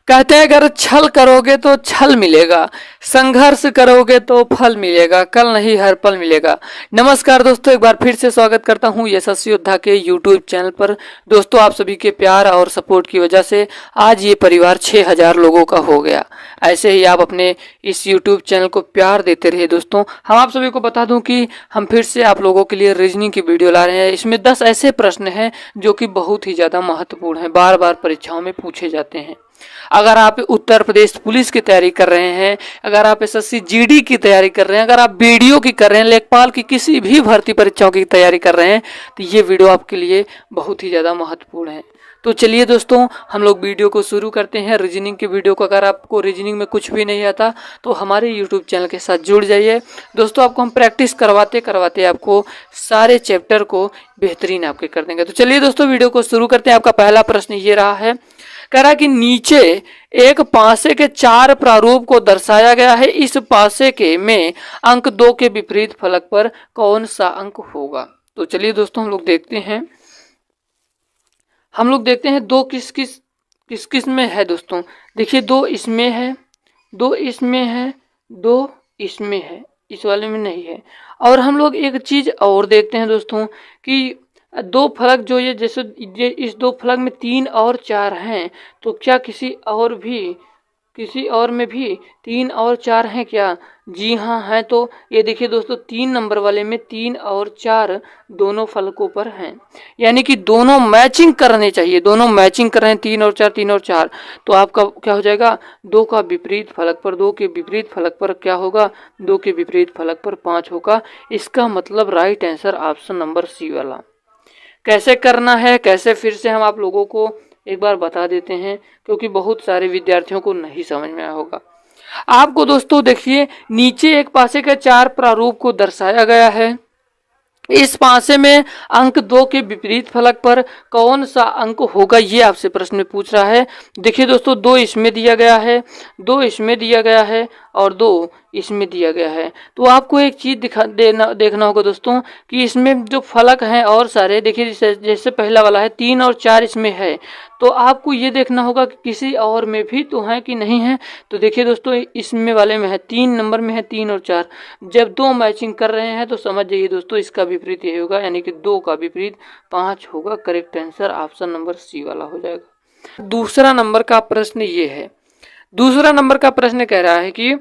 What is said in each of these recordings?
कहते हैं अगर छल करोगे तो छल मिलेगा, संघर्ष करोगे तो फल मिलेगा, कल नहीं हर पल मिलेगा। नमस्कार दोस्तों, एक बार फिर से स्वागत करता हूं यशस्वी योद्धा के यूट्यूब चैनल पर। दोस्तों, आप सभी के प्यार और सपोर्ट की वजह से आज ये परिवार 6000 लोगों का हो गया। ऐसे ही आप अपने इस यूट्यूब चैनल को प्यार देते रहिए। दोस्तों, हम आप सभी को बता दूं कि हम फिर से आप लोगों के लिए रीजनिंग की वीडियो ला रहे हैं। इसमें 10 ऐसे प्रश्न हैं जो कि बहुत ही ज़्यादा महत्वपूर्ण हैं, बार बार परीक्षाओं में पूछे जाते हैं। अगर आप उत्तर प्रदेश पुलिस की तैयारी कर रहे हैं, अगर आप एसएससी जीडी की तैयारी कर रहे हैं, अगर आप बीडीओ की कर रहे हैं, लेखपाल की किसी भी भर्ती परीक्षाओं की तैयारी कर रहे हैं, तो ये वीडियो आपके लिए बहुत ही ज़्यादा महत्वपूर्ण है। तो चलिए दोस्तों, हम लोग वीडियो को शुरू करते हैं। रीजनिंग के वीडियो को अगर आपको रीजनिंग में कुछ भी नहीं आता तो हमारे यूट्यूब चैनल के साथ जुड़ जाइए। दोस्तों, आपको हम प्रैक्टिस करवाते करवाते आपको सारे चैप्टर को बेहतरीन आपके कर देंगे। तो चलिए दोस्तों, वीडियो को शुरू करते हैं। आपका पहला प्रश्न ये रहा है, कह रहा है कि नीचे एक पासे के 4 प्रारूप को दर्शाया गया है। इस पासे के में अंक 2 के विपरीत फलक पर कौन सा अंक होगा। तो चलिए दोस्तों, हम लोग देखते हैं 2 किस में है। दोस्तों देखिए, 2 इसमें है, 2 इसमें है, 2 इसमें है, इस वाले में नहीं है। और हम लोग एक चीज और देखते हैं दोस्तों कि 2 फलक जो ये जैसे ये इस 2 फलक में 3 और 4 हैं, तो क्या किसी और में भी 3 और 4 हैं क्या? जी हाँ है। तो ये देखिए दोस्तों, 3 नंबर वाले में 3 और 4 दोनों फलकों पर हैं, यानी कि दोनों मैचिंग करने चाहिए। दोनों मैचिंग कर रहे हैं, 3 और 4, 3 और 4। तो आपका क्या हो जाएगा, 2 का विपरीत फलक पर 2 के विपरीत फलक पर क्या होगा, 2 के विपरीत फलक पर 5 होगा। इसका मतलब right answer option number C वाला। कैसे करना है, कैसे फिर से हम आप लोगों को एक बार बता देते हैं, क्योंकि बहुत सारे विद्यार्थियों को नहीं समझ में आया होगा। आपको दोस्तों देखिए, नीचे एक पासे के 4 प्रारूप को दर्शाया गया है। इस पासे में अंक 2 के विपरीत फलक पर कौन सा अंक होगा, ये आपसे प्रश्न में पूछ रहा है। देखिए दोस्तों, 2 इसमें दिया गया है, 2 इसमें दिया गया है और 2 इसमें दिया गया है। तो आपको एक चीज देखना होगा दोस्तों कि इसमें जो फलक हैं और सारे देखिए, जैसे पहला वाला है 3 और 4 इसमें है, तो आपको ये देखना होगा कि किसी और में भी तो है कि नहीं है। तो देखिए दोस्तों, इसमें वाले में है, 3 नंबर में है 3 और 4। जब 2 मैचिंग कर रहे हैं तो समझ जाइए दोस्तों, इसका विपरीत ये होगा, यानी कि 2 का विपरीत 5 होगा। Correct answer option number C वाला हो जाएगा। दूसरा नंबर का प्रश्न ये है, दूसरा नंबर का प्रश्न कह रहा है कि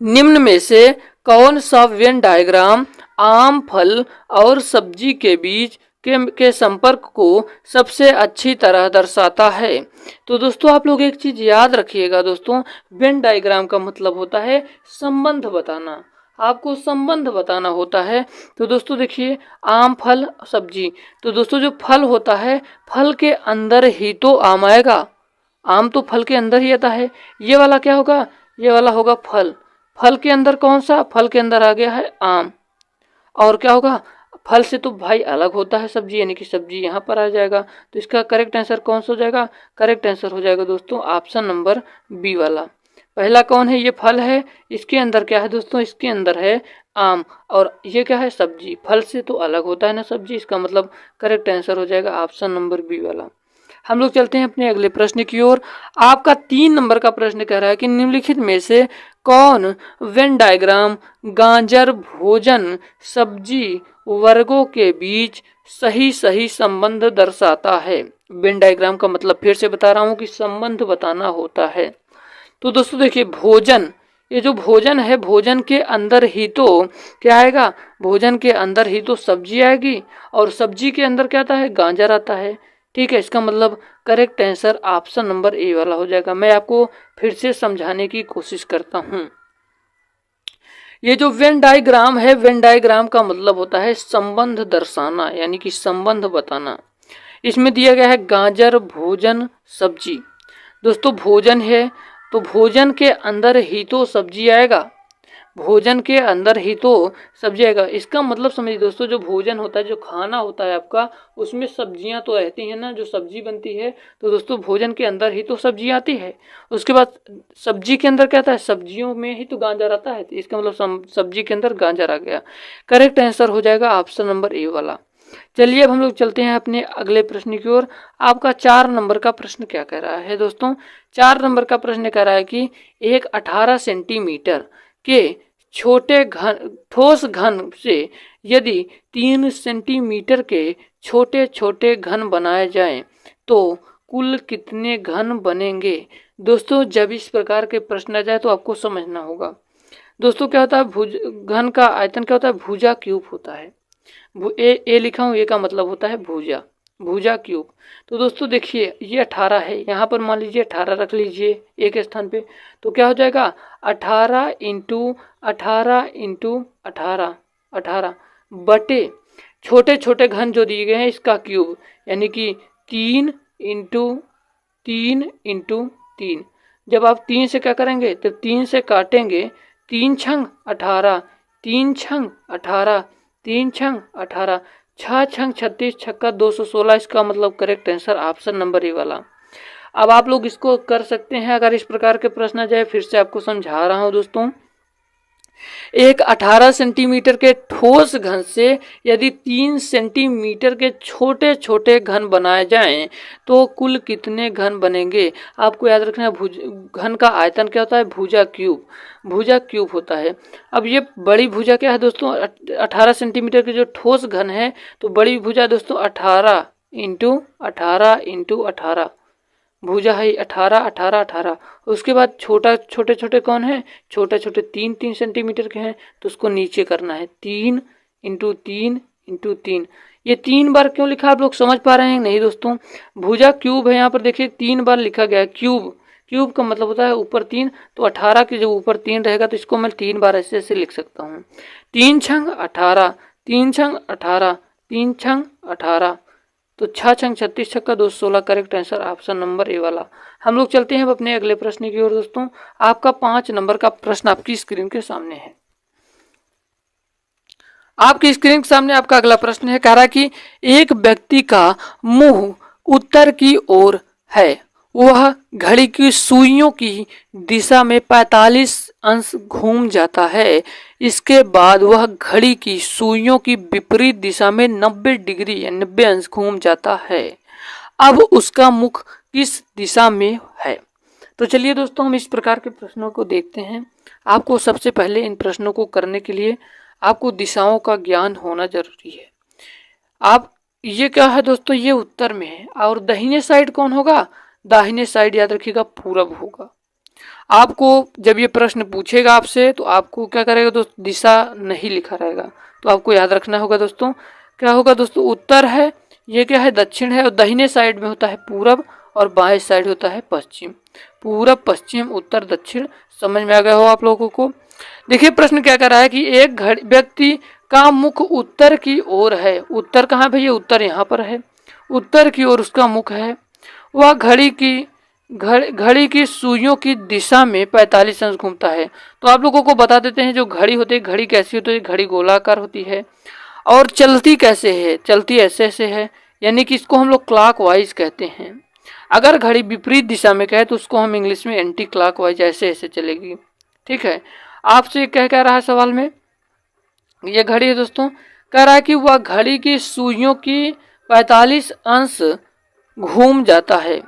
निम्न में से कौन सा वेन डायग्राम आम, फल और सब्जी के बीच के संपर्क को सबसे अच्छी तरह दर्शाता है। तो दोस्तों, आप लोग एक चीज याद रखिएगा दोस्तों, वेन डायग्राम का मतलब होता है संबंध बताना। आपको संबंध बताना होता है। तो दोस्तों देखिए, आम, फल, सब्जी। तो दोस्तों, जो फल होता है, फल के अंदर ही तो आम आएगा। आम तो फल के अंदर ही आता है। ये वाला क्या होगा, ये वाला होगा फल। फल के अंदर कौन सा, फल के अंदर आ गया है आम। और क्या होगा, फल से तो भाई अलग होता है सब्जी, यानी कि सब्जी यहाँ पर आ जाएगा। तो इसका करेक्ट आंसर कौन सा हो जाएगा, करेक्ट आंसर हो जाएगा दोस्तों ऑप्शन नंबर बी वाला। पहला कौन है, ये फल है, इसके अंदर क्या है दोस्तों, इसके अंदर है आम, और ये क्या है, सब्जी। फल से तो अलग होता है ना सब्जी, इसका मतलब करेक्ट आंसर हो जाएगा ऑप्शन नंबर बी वाला। हम लोग चलते हैं अपने अगले प्रश्न की ओर। आपका 3 नंबर का प्रश्न कह रहा है कि निम्नलिखित में से कौन वेन डायग्राम गाजर, भोजन, सब्जी वर्गों के बीच सही संबंध दर्शाता है। वेन डायग्राम का मतलब फिर से बता रहा हूं कि संबंध बताना होता है। तो दोस्तों देखिए, भोजन, ये जो भोजन है, भोजन के अंदर ही तो क्या आएगा, भोजन के अंदर ही तो सब्जी आएगी, और सब्जी के अंदर क्या आता है, गाजर आता है। ठीक है, इसका मतलब correct answer option number A वाला हो जाएगा। मैं आपको फिर से समझाने की कोशिश करता हूं। ये जो वेन डायग्राम है, वेन डायग्राम का मतलब होता है संबंध दर्शाना, यानी कि संबंध बताना। इसमें दिया गया है गाजर, भोजन, सब्जी। दोस्तों भोजन है, तो भोजन के अंदर ही तो सब्जी आएगा, भोजन के अंदर ही तो सब्जी आएगा। इसका मतलब समझिए दोस्तों, जो भोजन होता है, जो खाना होता है आपका, उसमें सब्जियां तो रहती हैं ना, जो सब्जी बनती है। तो दोस्तों भोजन के अंदर ही तो सब्जी आती है। उसके बाद सब्जी के अंदर क्या आता है, सब्जियों में ही तो गाजर आता है। तो इसका मतलब सब्जी के अंदर गाजर आ गया। करेक्ट आंसर हो जाएगा ऑप्शन नंबर ए वाला। चलिए अब हम लोग चलते हैं अपने अगले प्रश्न की ओर। आपका 4 नंबर का प्रश्न क्या कह रहा है दोस्तों? 4 नंबर का प्रश्न कह रहा है कि एक 18 सेंटीमीटर के छोटे घन ठोस घन से यदि 3 सेंटीमीटर के छोटे छोटे घन बनाए जाएं तो कुल कितने घन बनेंगे? दोस्तों जब इस प्रकार के प्रश्न आ जाए तो आपको समझना होगा। दोस्तों क्या होता है, भुज घन का आयतन क्या होता है? भुजा क्यूब होता है। ए लिखा हूँ, ए का मतलब होता है भुजा, भुजा क्यूब। तो दोस्तों देखिए ये 18 है, यहाँ पर मान लीजिए 18 रख लीजिए एक स्थान पे, तो क्या हो जाएगा 18 इंटू 18 इंटू 18 18 बटे छोटे छोटे घन जो दिए गए हैं इसका क्यूब, यानी कि 3 इंटू 3 इंटू 3। जब आप 3 से क्या करेंगे तो 3 से काटेंगे, 3 छंग 18, 3 छंग 18, 3 छंग 18, 6 छंग 36, छक्का 216। इसका मतलब correct answer option number A वाला। अब आप लोग इसको कर सकते हैं अगर इस प्रकार के प्रश्न आ जाए। फिर से आपको समझा रहा हूं दोस्तों, एक 18 सेंटीमीटर के ठोस घन से यदि 3 सेंटीमीटर के छोटे छोटे घन बनाए जाएं तो कुल कितने घन बनेंगे? आपको याद रखना है घन का आयतन क्या होता है? भुजा क्यूब, भुजा क्यूब होता है। अब ये बड़ी भुजा क्या है दोस्तों? 18 सेंटीमीटर के जो ठोस घन है, तो बड़ी भुजा दोस्तों 18 इंटू 18 इंटू 18 भुजा है 18 18 18। उसके बाद छोटा छोटे छोटे कौन है? छोटे छोटे 3 3 सेंटीमीटर के हैं, तो उसको नीचे करना है 3 इंटू 3 इंटू 3। ये 3 बार क्यों लिखा, आप लोग समझ पा रहे हैं नहीं दोस्तों? भुजा क्यूब है, यहाँ पर देखिए 3 बार लिखा गया है क्यूब। क्यूब का मतलब होता है ऊपर 3, तो 18 के जो ऊपर 3 रहेगा तो इसको मैं 3 बार ऐसे ऐसे लिख सकता हूँ। 3 छंग 18, 3 छंग 18, 3 छंग 18, तो 6 छंग 36, छक्का 216। Correct answer option number A वाला। हम लोग चलते हैं अब अपने अगले प्रश्न की ओर दोस्तों। आपका 5 नंबर का प्रश्न आपकी स्क्रीन के सामने है। आपकी स्क्रीन के सामने आपका अगला प्रश्न है, कह रहा है कि एक व्यक्ति का मुंह उत्तर की ओर है, वह घड़ी की सुइयों की दिशा में 45 अंश घूम जाता है। इसके बाद वह घड़ी की सुइयों की विपरीत दिशा में 90 डिग्री या 90 अंश घूम जाता है। अब उसका मुख किस दिशा में है? तो चलिए दोस्तों हम इस प्रकार के प्रश्नों को देखते हैं। आपको सबसे पहले इन प्रश्नों को करने के लिए आपको दिशाओं का ज्ञान होना जरूरी है। आप ये क्या है दोस्तों, ये उत्तर में है और दाहिने साइड कौन होगा? दाहिने साइड याद रखिएगा पूरब होगा। आपको जब ये प्रश्न पूछेगा आपसे तो आपको क्या करेगा दोस्तों, दिशा नहीं लिखा रहेगा, तो आपको याद रखना होगा दोस्तों। क्या होगा दोस्तों, उत्तर है, ये क्या है दक्षिण है, और दाहिने साइड में होता है पूरब और बाएं साइड होता है पश्चिम। पूरब पश्चिम उत्तर दक्षिण, समझ में आ गया हो आप लोगों को? देखिए प्रश्न क्या कर रहा है कि एक व्यक्ति का मुख उत्तर की ओर है। उत्तर कहाँ भैया? उत्तर यहाँ पर है, उत्तर की ओर उसका मुख है। वह घड़ी की सुइयों की दिशा में 45 अंश घूमता है। तो आप लोगों को बता देते हैं जो घड़ी होती है, घड़ी कैसी होती है? घड़ी गोलाकार होती है। और चलती कैसे है? चलती ऐसे ऐसे है, यानी कि इसको हम लोग क्लॉकवाइज कहते हैं। अगर घड़ी विपरीत दिशा में कहे तो उसको हम इंग्लिश में एंटी क्लॉकवाइज, ऐसे ऐसे चलेगी। ठीक है, आपसे क्या कह रहा है सवाल में? ये घड़ी है दोस्तों, कह रहा है कि वह घड़ी की सुइयों की 45 अंश घूम जाता है,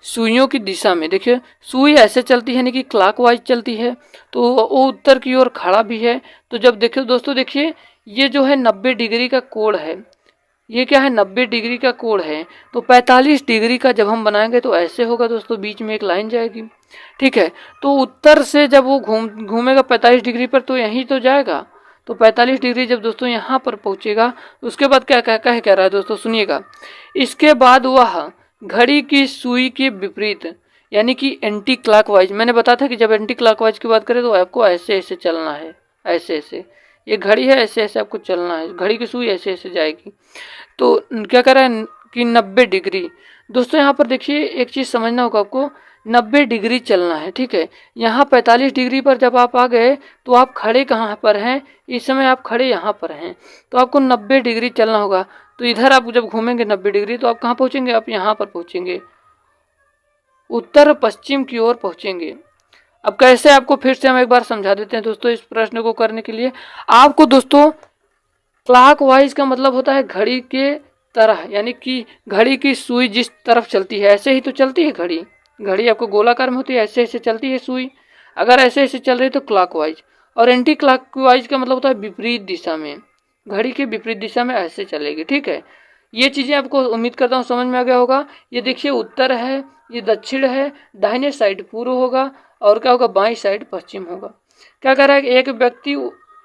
सुइयों की दिशा में। देखिए सुई ऐसे चलती है, यानी कि क्लॉकवाइज चलती है, तो वो उत्तर की ओर खड़ा भी है। तो जब देखिए दोस्तों, देखिए ये जो है 90 डिग्री का कोण है, ये क्या है 90 डिग्री का कोण है, तो 45 डिग्री का जब हम बनाएंगे तो ऐसे होगा दोस्तों, बीच में एक लाइन जाएगी। ठीक है, तो उत्तर से जब वो घूमेगा 45 डिग्री पर तो यहीं तो जाएगा, तो 45 डिग्री जब दोस्तों यहाँ पर पहुँचेगा, उसके बाद क्या कह रहा है दोस्तों, सुनिएगा। इसके बाद वह घड़ी की सुई के विपरीत, यानी कि एंटी क्लॉकवाइज, मैंने बताया था कि जब एंटी क्लॉकवाइज की बात करें तो आपको ऐसे ऐसे चलना है, ऐसे ऐसे। ये घड़ी है, ऐसे ऐसे आपको चलना है, घड़ी की सुई ऐसे ऐसे जाएगी। तो क्या कर रहा है कि 90 डिग्री। दोस्तों यहाँ पर देखिए एक चीज़ समझना होगा आपको, 90 डिग्री चलना है। ठीक है, यहाँ 45 डिग्री पर जब आप आ गए तो आप खड़े कहाँ पर हैं? इस समय आप खड़े यहाँ पर हैं, तो आपको 90 डिग्री चलना होगा। तो इधर आप जब घूमेंगे 90 डिग्री तो आप कहाँ पहुँचेंगे? आप यहाँ पर पहुँचेंगे, उत्तर पश्चिम की ओर पहुँचेंगे। अब कैसे, आपको फिर से हम एक बार समझा देते हैं दोस्तों। इस प्रश्न को करने के लिए आपको दोस्तों क्लॉकवाइज का मतलब होता है घड़ी के तरह, यानी कि घड़ी की सुई जिस तरफ चलती है ऐसे ही तो चलती है घड़ी। घड़ी आपको गोलाकार में होती है, ऐसे ऐसे चलती है सुई, अगर ऐसे ऐसे चल रही है तो क्लॉकवाइज। और एंटी क्लॉकवाइज का मतलब होता है विपरीत दिशा में, घड़ी के विपरीत दिशा में ऐसे चलेगी। ठीक है, ये चीज़ें आपको उम्मीद करता हूँ समझ में आ गया होगा। ये देखिए उत्तर है, ये दक्षिण है, दाहिने साइड पूर्व होगा, और क्या होगा बाईं साइड पश्चिम होगा। क्या कह रहा है कि एक व्यक्ति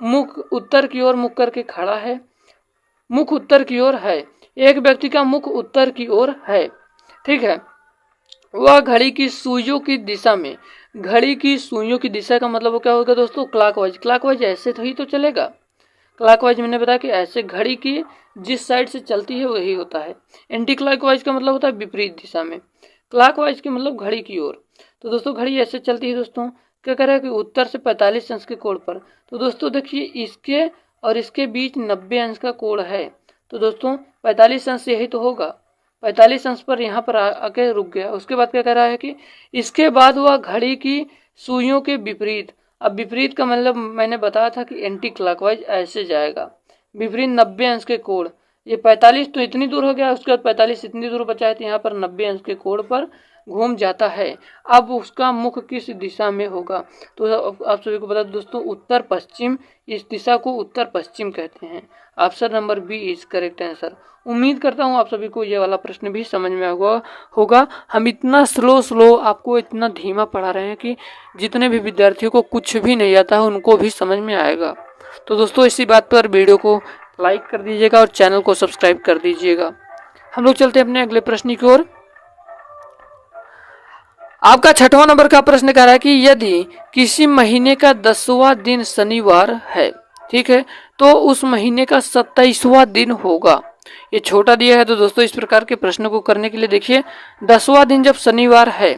मुख उत्तर की ओर मुख करके खड़ा है, मुख उत्तर की ओर है, एक व्यक्ति का मुख उत्तर की ओर है। ठीक है, वह घड़ी की सुइयों की दिशा में, घड़ी की सुइयों की दिशा का मतलब वो क्या होगा दोस्तों, क्लॉकवाइज। क्लॉकवाइज ऐसे तो ही तो चलेगा, क्लॉकवाइज मैंने बताया कि ऐसे घड़ी की जिस साइड से चलती है वही होता है। एंटी क्लॉकवाइज का मतलब होता है विपरीत दिशा में, क्लॉकवाइज की मतलब घड़ी की ओर। तो दोस्तों घड़ी ऐसे चलती है दोस्तों, क्या कह रहा है कि उत्तर से 45 अंश के कोण पर। तो दोस्तों देखिए इसके और इसके बीच 90 अंश का कोण है, तो दोस्तों 45 अंश यही तो होगा, 45 अंश पर यहाँ पर आके रुक गया। उसके बाद क्या कह रहा है कि इसके बाद वह घड़ी की सुइयों के विपरीत। अब विपरीत का मतलब मैंने बताया था कि एंटी क्लॉकवाइज ऐसे जाएगा, विपरीत 90 अंश के कोण। ये 45 तो इतनी दूर हो गया, उसके बाद 45 इतनी दूर बचा है, तो यहाँ पर 90 अंश के कोण पर घूम जाता है। अब उसका मुख किस दिशा में होगा, तो आप सभी को बता दो दोस्तों उत्तर पश्चिम, इस दिशा को उत्तर पश्चिम कहते हैं। Option number B is correct answer. उम्मीद करता हूँ आप सभी को ये वाला प्रश्न भी समझ में होगा। हम इतना स्लो आपको इतना धीमा पढ़ा रहे हैं कि जितने भी विद्यार्थियों को कुछ भी नहीं आता है उनको भी समझ में आएगा। तो दोस्तों इसी बात पर वीडियो को लाइक कर दीजिएगा और चैनल को सब्सक्राइब कर दीजिएगा। हम लोग चलते हैं अपने अगले प्रश्न की ओर। आपका 6वां नंबर का प्रश्न कह रहा है कि यदि किसी महीने का 10वां दिन शनिवार है, ठीक है, तो उस महीने का 27वां दिन होगा। ये छोटा दिया है, तो दोस्तों इस प्रकार के प्रश्न को करने के लिए देखिए 10वां दिन जब शनिवार है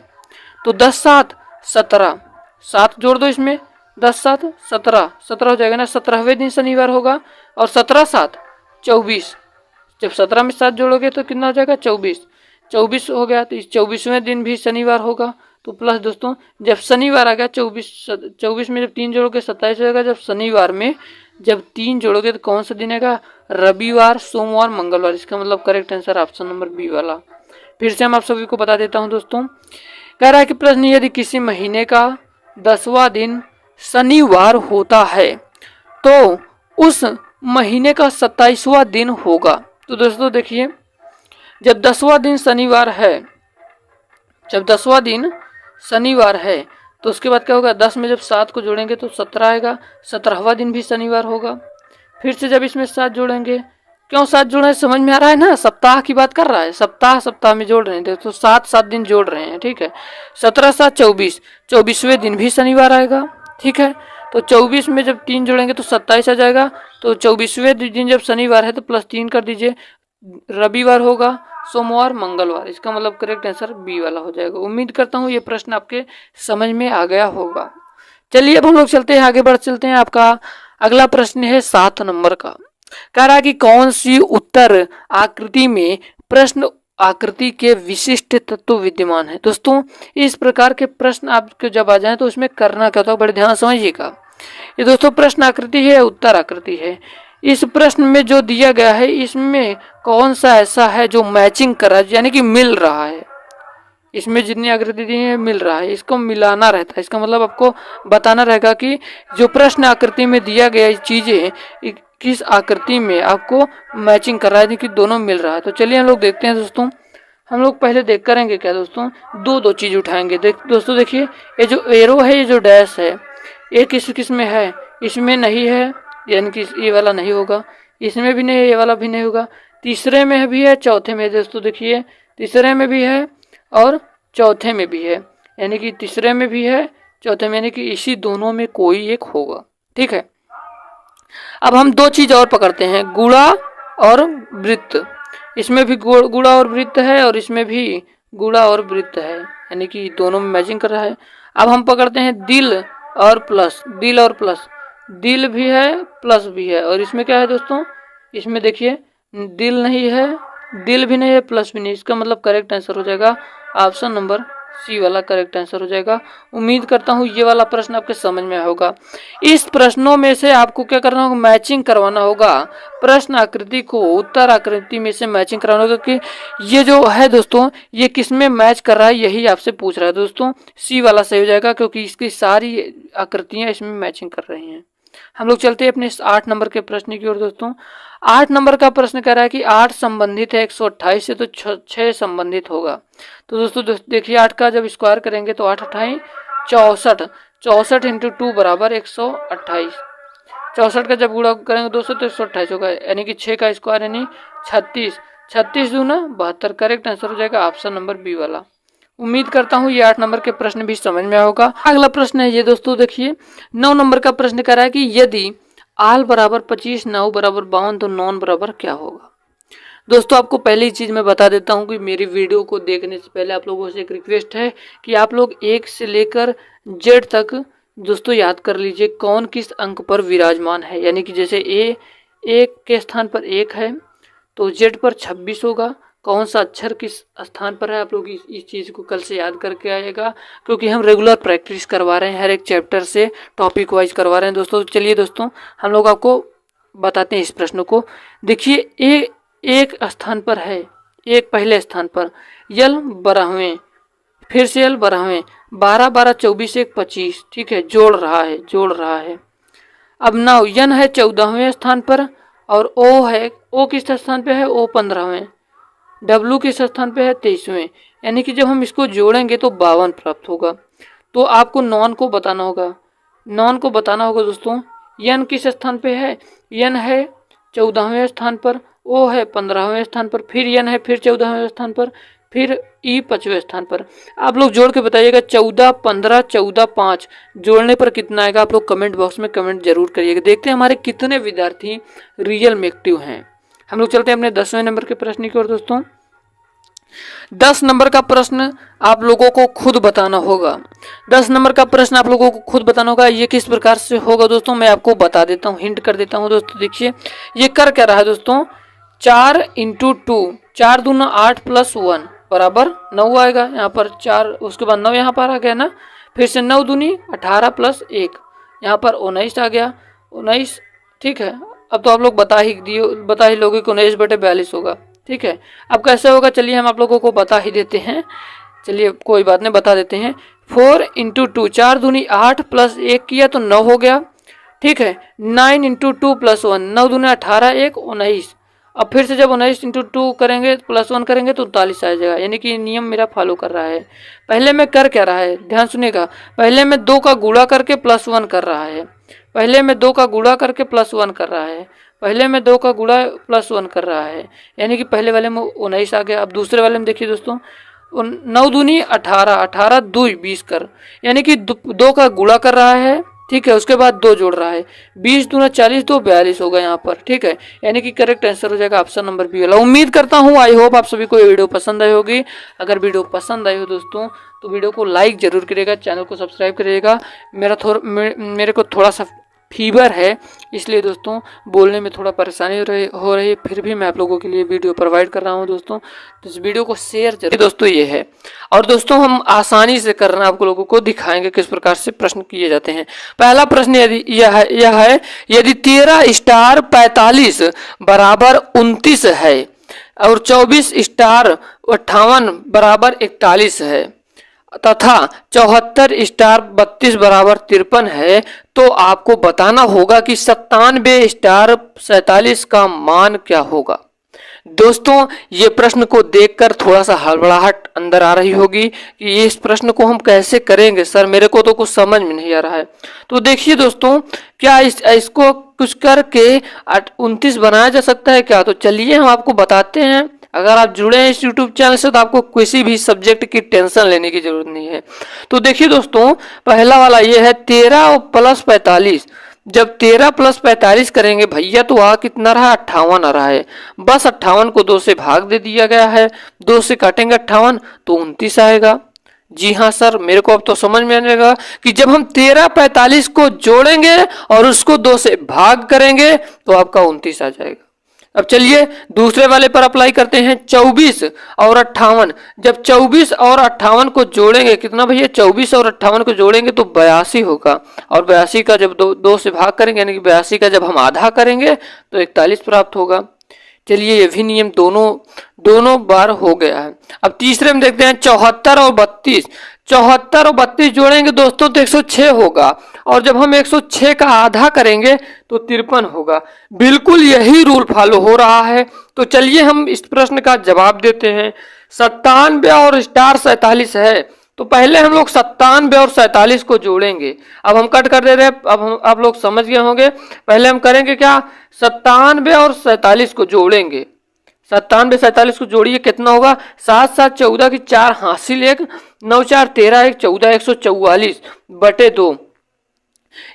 तो 10 7 17, 7 जोड़ दो इसमें, 10 7 17, 17 हो जाएगा ना, 17वें दिन शनिवार होगा। और 17 7 24, जब 17 में 7 जोड़ोगे तो कितना हो जाएगा 24, 24 हो गया। तो इस 24वें दिन भी शनिवार होगा। तो प्लस दोस्तों जब शनिवार आ गया 24 में जब 3 जोड़ोगे 27 होगा। जब शनिवार में जब 3 जोड़ोगे तो कौन सा दिन आएगा, रविवार, सोमवार, मंगलवार। इसका मतलब correct answer option number B वाला। फिर से हम आप सभी को बता देता हूं दोस्तों, कह रहा है कि प्रश्न यदि किसी महीने का 10वां दिन शनिवार होता है तो उस महीने का 27वां दिन होगा। तो दोस्तों देखिए जब 10वां दिन शनिवार है, जब 10वां दिन शनिवार है तो उसके बाद क्या होगा, 10 में जब 7 को जोड़ेंगे तो 17 आएगा, 17वां दिन भी शनिवार होगा। फिर से जब इसमें 7 जोड़ेंगे, क्यों 7 जोड़े समझ में आ रहा है ना, सप्ताह की बात कर रहा है, सप्ताह सप्ताह में जोड़ रहे हैं, तो 7 दिन जोड़ रहे हैं। ठीक है, 17 7 24, 24वें दिन भी शनिवार आएगा। ठीक है, तो 24 में जब 3 जोड़ेंगे तो 27 आ जाएगा। तो 24वें दिन जब शनिवार है तो प्लस 3 कर दीजिए, रविवार होगा, सोमवार, मंगलवार। इसका मतलब करेक्ट आंसर बी वाला हो जाएगा। उम्मीद करता हूँ ये प्रश्न आपके समझ में आ गया होगा। चलिए अब हम लोग चलते हैं, आगे बढ़ चलते हैं। आपका अगला प्रश्न है 7 नंबर का, कह रहा है कि कौन सी उत्तर आकृति में प्रश्न आकृति के विशिष्ट तत्व विद्यमान है। दोस्तों इस प्रकार के प्रश्न आपके जब आ जाए तो उसमें करना क्या होता है, बड़े ध्यान समझिएगा। ये दोस्तों प्रश्न आकृति है, उत्तर आकृति है। इस प्रश्न में जो दिया गया है इसमें कौन सा ऐसा है जो मैचिंग कर रहा है, यानी कि मिल रहा है। इसमें जितनी आकृति दी है मिल रहा है, इसको मिलाना रहता है। इसका मतलब आपको बताना रहेगा कि जो प्रश्न आकृति में दिया गया चीजें किस आकृति में आपको मैचिंग कर रहा है, कि दोनों मिल रहा है। तो चलिए हम लोग देखते हैं दोस्तों। हम लोग पहले देख करेंगे क्या दोस्तों, दो चीज उठाएंगे। दोस्तों देखिए ये जो एरो है, ये जो डैश है, ये किस में है, इसमें नहीं है, यानी कि ये वाला नहीं होगा, इसमें भी नहीं है, ये वाला भी नहीं होगा। तीसरे में भी है, चौथे में दोस्तों देखिए तीसरे में भी है और चौथे में भी है, यानी कि तीसरे में भी है, चौथे में, यानी कि इसी दोनों में कोई एक होगा। ठीक है, अब हम 2 चीज और पकड़ते हैं, गुणा और वृत्त। इसमें भी गुणा और वृत्त है और इसमें भी गुणा और वृत्त है, यानी कि दोनों में मैचिंग कर रहा है। अब हम पकड़ते हैं दिल और प्लस, दिल और प्लस, दिल भी है प्लस भी है। और इसमें क्या है दोस्तों, इसमें देखिए दिल नहीं है, दिल भी नहीं है, प्लस भी नहीं। इसका मतलब करेक्ट आंसर हो जाएगा ऑप्शन नंबर सी वाला करेक्ट आंसर हो जाएगा। उम्मीद करता हूँ ये वाला प्रश्न आपके समझ में होगा। इस प्रश्नों में से आपको क्या करना होगा, मैचिंग करवाना होगा। प्रश्न आकृति को उत्तर आकृति में से मैचिंग करवाना होगा कि ये जो है दोस्तों ये किस में मैच कर रहा है, यही आपसे पूछ रहा है दोस्तों। सी वाला सही हो जाएगा क्योंकि इसकी सारी आकृतियां इसमें मैचिंग कर रही हैं। हम लोग चलते हैं अपने 8 नंबर के प्रश्न की ओर दोस्तों। 8 नंबर का प्रश्न कह रहा है कि 8 संबंधित है 128 से, तो 6 संबंधित होगा। तो दोस्तों देखिए 8 का जब स्क्वायर करेंगे तो 8 अट्ठाई 64, 64 इंटू 2 बराबर 128। 64 का जब गुणा करेंगे दोस्तों तो 128 होगा, यानी कि 6 का स्क्वायर यानी 36, 36 दूना 72। करेक्ट आंसर हो जाएगा ऑप्शन नंबर बी वाला। उम्मीद करता हूँ ये 8 नंबर के प्रश्न भी समझ में होगा। अगला प्रश्न है ये दोस्तों, देखिए 9 नंबर का प्रश्न कह रहा है कि यदि आल बराबर 25, 9 बराबर 52 तो नॉन बराबर क्या होगा। दोस्तों आपको पहले ही चीज़ मैं बता देता हूँ कि मेरी वीडियो को देखने से पहले आप लोगों से एक रिक्वेस्ट है कि आप लोग 1 से लेकर Z तक दोस्तों याद कर लीजिए कौन किस अंक पर विराजमान है। यानी कि जैसे A 1 के स्थान पर 1 है तो Z पर 26 होगा। कौन सा अक्षर किस स्थान पर है, आप लोग इस चीज़ को कल से याद करके आएगा, क्योंकि हम रेगुलर प्रैक्टिस करवा रहे हैं, हर एक चैप्टर से टॉपिक वाइज करवा रहे हैं दोस्तों। चलिए दोस्तों हम लोग आपको बताते हैं इस प्रश्न को। देखिए एक स्थान पर है, एक पहले स्थान पर यल 12वें, फिर से यल 12वें, 12 12 24 1 25, ठीक है, जोड़ रहा है। अब नाउ यन है 14वें स्थान पर और ओ है, ओ किस स्थान पे है, ओ 15वें, डब्लू किस स्थान पे है 23वें, यानी कि जब हम इसको जोड़ेंगे तो 52 प्राप्त होगा। तो आपको नॉन को बताना होगा दोस्तों। यन किस स्थान पे है, यन है 14वें स्थान पर, ओ है 15वें स्थान पर, फिर यन है फिर 14वें स्थान पर, फिर ई 5वें स्थान पर। आप लोग जोड़ के बताइएगा 14 15 14 5 जोड़ने पर कितना आएगा, आप लोग कमेंट बॉक्स में कमेंट जरूर करिएगा। देखते हैं हमारे कितने विद्यार्थी रियल में एक्टिव हैं। हम लोग चलते हैं अपने 10वें नंबर के प्रश्न की ओर दोस्तों। 10 नंबर का प्रश्न आप लोगों को खुद बताना होगा। 10 नंबर का प्रश्न आप लोगों को खुद बताना होगा। ये किस प्रकार से होगा दोस्तों, मैं आपको बता देता हूँ, हिंट कर देता हूँ दोस्तों। देखिए ये कर क्या रहा है दोस्तों, 4 इंटू 2, 4 दूना 8 प्लस 1 बराबर 9 आएगा। यहाँ पर 4, उसके बाद 9 यहाँ पर आ गया ना, फिर से 9 दूनी 18 प्लस 1, यहाँ पर 19 आ गया, 19, ठीक है। अब तो आप लोग बता ही लोगे कि 19/42 होगा, ठीक है। अब कैसे होगा, चलिए हम आप लोगों को बता ही देते हैं, चलिए कोई बात नहीं बता देते हैं। 4 इंटू 2, 4 दूनी 8 प्लस 1 किया तो 9 हो गया, ठीक है। 9 इंटू 2 प्लस 1, 9 दूनी 18 1 19। अब फिर से जब 19 इंटू 2 करेंगे प्लस 1 करेंगे तो 39 आ जाएगा, यानी कि नियम मेरा फॉलो कर रहा है। पहले में कर क्या रहा है, ध्यान सुनिएगा, पहले में 2 का गुणा करके प्लस 1 कर रहा है, पहले में 2 का गुणा करके प्लस 1 कर रहा है, पहले में 2 का गुणा प्लस 1 कर रहा है, यानी कि पहले वाले में 19 आ गया। अब दूसरे वाले में देखिए दोस्तों, 9 दूनी 18, 18 2 20 कर, यानी कि 2 का गुणा कर रहा है, ठीक है, उसके बाद 2 जोड़ रहा है, 20 दूना 40 2 42 होगा यहाँ पर, ठीक है, यानी कि करेक्ट आंसर हो जाएगा ऑप्शन नंबर बी वाला। उम्मीद करता हूँ, आई होप आप सभी को ये वीडियो पसंद आई होगी। अगर वीडियो पसंद आई हो दोस्तों तो वीडियो को लाइक जरूर करिएगा, चैनल को सब्सक्राइब करिएगा। मेरे को थोड़ा सा फीवर है, इसलिए दोस्तों बोलने में थोड़ा परेशानी हो रही है, फिर भी मैं आप लोगों के लिए वीडियो प्रोवाइड कर रहा हूं दोस्तों। तो इस वीडियो को शेयर जरूर दोस्तों, ये है। और दोस्तों हम आसानी से करना आप लोगों को दिखाएंगे किस प्रकार से प्रश्न किए जाते हैं। पहला प्रश्न यह है यदि 13 स्टार 45 बराबर 29 है और 24 स्टार 58 बराबर 41 है तथा 74 स्टार 32 बराबर 53 है, तो आपको बताना होगा कि 97 स्टार 47 का मान क्या होगा। दोस्तों ये प्रश्न को देखकर थोड़ा सा हड़बड़ाहट अंदर आ रही होगी कि इस प्रश्न को हम कैसे करेंगे सर, मेरे को तो कुछ समझ में नहीं आ रहा है। तो देखिए दोस्तों, क्या इसको कुछ करके 29 बनाया जा सकता है क्या, तो चलिए हम आपको बताते हैं। अगर आप जुड़े हैं इस YouTube चैनल से तो आपको किसी भी सब्जेक्ट की टेंशन लेने की जरूरत नहीं है। तो देखिए दोस्तों, पहला वाला ये है 13 प्लस 45। जब 13 प्लस 45 करेंगे भैया तो आ कितना रहा, 58 आ रहा है। बस 58 को 2 से भाग दे दिया गया है, 2 से काटेंगे 58 तो 29 आएगा। जी हाँ सर, मेरे को अब तो समझ में आएगा कि जब हम 13 45 को जोड़ेंगे और उसको 2 से भाग करेंगे तो आपका 29 आ जाएगा। अब चलिए दूसरे वाले पर अप्लाई करते हैं। 24 और 58, जब 24 और 58 को जोड़ेंगे कितना भैया, 24 और 58 को जोड़ेंगे तो 82 होगा, और 82 का जब दो से भाग करेंगे यानी कि 82 का जब हम आधा करेंगे तो 41 प्राप्त होगा। चलिए ये भी नियम दोनों बार हो गया है। अब तीसरे में देखते हैं 74 और 32, 74 और 32 जोड़ेंगे दोस्तों तो 106 होगा, और जब हम 106 का आधा करेंगे तो 53 होगा। बिल्कुल यही रूल फॉलो हो रहा है। तो चलिए हम इस प्रश्न का जवाब देते हैं। 97 और स्टार 47 है, तो पहले हम लोग 97 और 47 को जोड़ेंगे। अब हम कट कर दे रहे हैं, अब हम आप लोग समझ गए होंगे। पहले हम करेंगे क्या, 97 और 47 को जोड़ेंगे। 97 47 को जोड़िए, कितना होगा, 7 7 14 की 4 हासिल 1, 9 4 13 1 14, 144 बटे 2।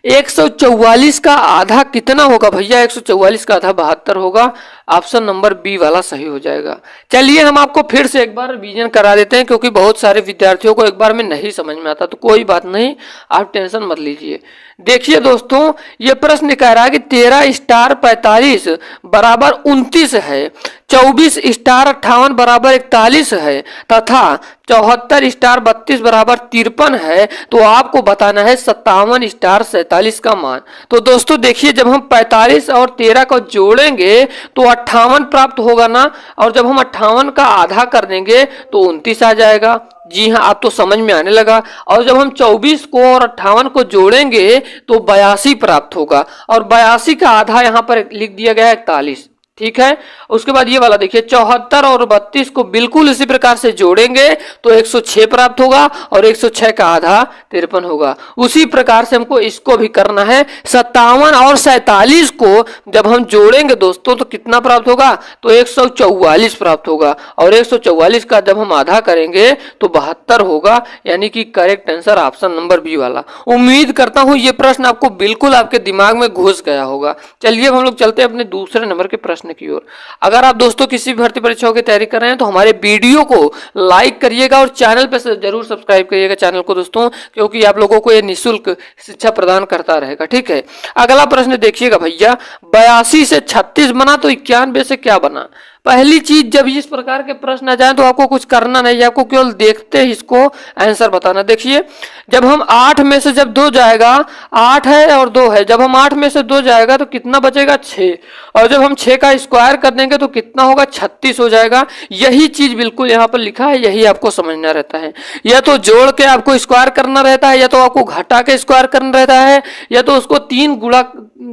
144 का आधा कितना होगा भैया, 144 का आधा 72 होगा। ऑप्शन नंबर बी वाला सही हो जाएगा। चलिए हम आपको फिर से एक बार रिवीजन करा देते हैं, क्योंकि बहुत सारे विद्यार्थियों को एक बार में नहीं समझ में आता, तो कोई बात नहीं, आप टेंशन मत लीजिए। देखिए दोस्तों, ये प्रश्न कह रहा है कि 13 स्टार 45 बराबर 29 है, 24 स्टार 58 बराबर 41 है, तथा 74 स्टार 32 बराबर 53 है। तो आपको बताना है 57 स्टार 47 का मान। तो दोस्तों देखिए, जब हम 45 और 13 को जोड़ेंगे तो 58 प्राप्त होगा ना, और जब हम 58 का आधा कर देंगे तो 29 आ जाएगा। जी हाँ, आप तो समझ में आने लगा। और जब हम 24 को और 58 को जोड़ेंगे तो 82 प्राप्त होगा, और 82 का आधा यहाँ पर लिख दिया गया है 41। ठीक है, उसके बाद ये वाला देखिए, 74 और 32 को बिल्कुल इसी प्रकार से जोड़ेंगे तो 106 प्राप्त होगा, और 106 का आधा 53 होगा। उसी प्रकार से हमको इसको भी करना है। 57 और 47 को जब हम जोड़ेंगे दोस्तों तो कितना प्राप्त होगा, तो 144 प्राप्त होगा, और 144 का जब हम आधा करेंगे तो 72 होगा, यानी कि correct answer option number B वाला। उम्मीद करता हूं ये प्रश्न आपको बिल्कुल आपके दिमाग में घुस गया होगा। चलिए हम लोग चलते हैं अपने दूसरे नंबर के प्रश्न की ओर। अगर आप दोस्तों किसी भर्ती परीक्षाओं की तैयारी कर रहे हैं तो हमारे वीडियो को लाइक करिएगा, और चैनल पे जरूर सब्सक्राइब करिएगा चैनल को दोस्तों, क्योंकि आप लोगों को ये निःशुल्क शिक्षा प्रदान करता रहेगा। ठीक है, अगला प्रश्न देखिएगा भैया, 82 से 36 बना तो 91 से क्या बना। पहली चीज, जब इस प्रकार के प्रश्न आ जाए तो आपको कुछ करना नहीं, आपको केवल देखते ही इसको आंसर बताना। देखिए, जब हम 8 में से जब 2 जाएगा, 8 है और 2 है, जब हम 8 में से 2 जाएगा तो कितना बचेगा, 6, और जब हम 6 का स्क्वायर कर देंगे तो कितना होगा, 36 हो जाएगा। यही चीज बिल्कुल यहाँ पर लिखा है, यही आपको समझना रहता है। या तो जोड़ के आपको स्क्वायर करना रहता है, या तो आपको घटा के स्क्वायर करना रहता है, या तो उसको 3 गुणा,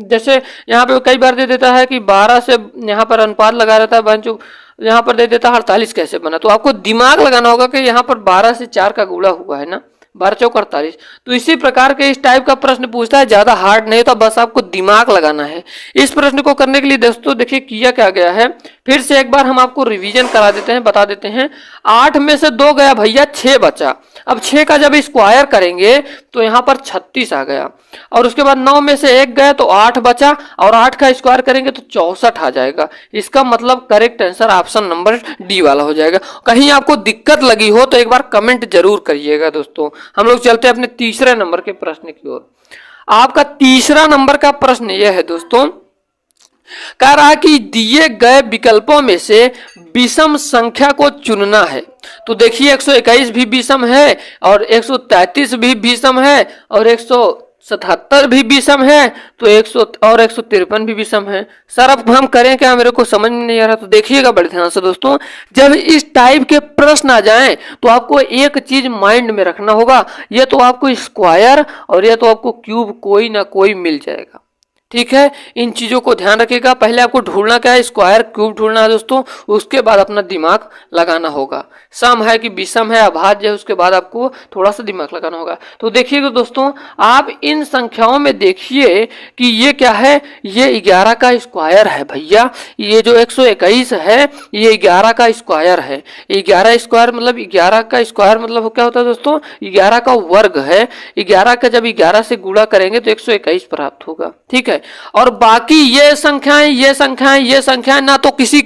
जैसे यहाँ पे कई बार दे देता है कि 12 से यहाँ पर अनुपात लगा रहता है, यहाँ पर दे देता है 48 कैसे बना। तो आपको दिमाग लगाना होगा कि यहाँ पर 12 से 4 का गुणा हुआ है ना, 12 चौक 48। तो इसी प्रकार के इस टाइप का प्रश्न पूछता है, ज्यादा हार्ड नहीं, तो बस आपको दिमाग लगाना है। इस प्रश्न को करने के लिए दोस्तों देखिए किया क्या गया है, फिर से एक बार हम आपको रिवीजन करा देते हैं, बता देते हैं। 8 में से 2 गया भैया, 6 बचा। अब 6 का जब स्क्वायर करेंगे तो यहाँ पर 36 आ गया, और उसके बाद 9 में से 1 गया तो 8 बचा, और 8 का स्क्वायर करेंगे तो 64 आ जाएगा। इसका मतलब correct answer option number D वाला हो जाएगा। कहीं आपको दिक्कत लगी हो तो एक बार कमेंट जरूर करिएगा दोस्तों। हम लोग चलते हैं अपने तीसरे नंबर के प्रश्न की ओर। आपका तीसरा नंबर का प्रश्न यह है दोस्तों, कह रहा कि दिए गए विकल्पों में से विषम संख्या को चुनना है। तो देखिए 121 भी विषम है, और 133 भी विषम है, और 177 भी विषम है, तो 100 और 153 भी विषम है। सर अब हम करें क्या, मेरे को समझ में नहीं आ रहा। तो देखिएगा बड़े ध्यान से दोस्तों, जब इस टाइप के प्रश्न आ जाएं तो आपको एक चीज माइंड में रखना होगा, या तो आपको स्क्वायर और या तो आपको क्यूब कोई ना कोई मिल जाएगा। ठीक है, इन चीजों को ध्यान रखिएगा। पहले आपको ढूंढना क्या है, स्क्वायर क्यूब ढूंढना है दोस्तों, उसके बाद अपना दिमाग लगाना होगा। सम है कि विषम है, अभाज्य है, उसके बाद आपको थोड़ा सा दिमाग लगाना होगा। तो देखिएगा दोस्तों, आप इन संख्याओं में देखिए कि ये क्या है, ये 11 का स्क्वायर है भैया। ये जो 121 है ये 11 का स्क्वायर है। 11 स्क्वायर मतलब 11 का स्क्वायर मतलब क्या होता है दोस्तों, 11 का वर्ग है। 11 का जब 11 से गुणा करेंगे तो 121 प्राप्त होगा। ठीक है, और बाकी ये संख्याएं ना तो किसी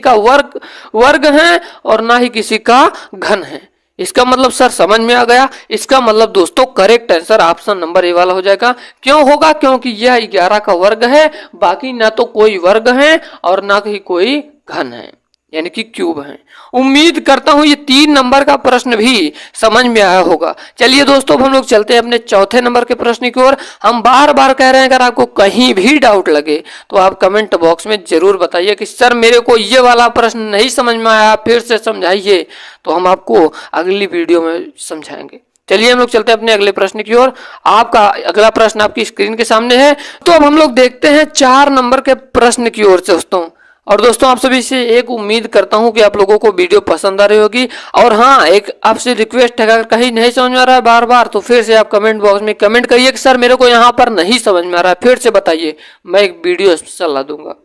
का वर्ग है और ना ही किसी का घन है। इसका मतलब सर समझ में आ गया, इसका मतलब दोस्तों correct answer option number A वाला हो जाएगा। क्यों होगा? क्योंकि यह 11 का वर्ग है, बाकी ना तो कोई वर्ग है और ना ही कोई घन है, यानी कि क्यूब है। उम्मीद करता हूं ये 3 नंबर का प्रश्न भी समझ में आया होगा। चलिए दोस्तों, अब हम लोग चलते हैं अपने चौथे नंबर के प्रश्न की ओर। हम बार बार कह रहे हैं, अगर आपको कहीं भी डाउट लगे तो आप कमेंट बॉक्स में जरूर बताइए कि सर मेरे को ये वाला प्रश्न नहीं समझ में आया, फिर से समझाइए, तो हम आपको अगली वीडियो में समझाएंगे। चलिए हम लोग चलते हैं अपने अगले प्रश्न की ओर। आपका अगला प्रश्न आपकी स्क्रीन के सामने है। तो अब हम लोग देखते हैं 4 नंबर के प्रश्न की ओर से दोस्तों। और दोस्तों आप सभी से एक उम्मीद करता हूं कि आप लोगों को वीडियो पसंद आ रही होगी। और हाँ, एक आपसे रिक्वेस्ट है, अगर कहीं नहीं समझ में आ रहा है बार बार, तो फिर से आप कमेंट बॉक्स में कमेंट करिए कि सर मेरे को यहाँ पर नहीं समझ में आ रहा है, फिर से बताइए, मैं एक वीडियो सलाह दूंगा।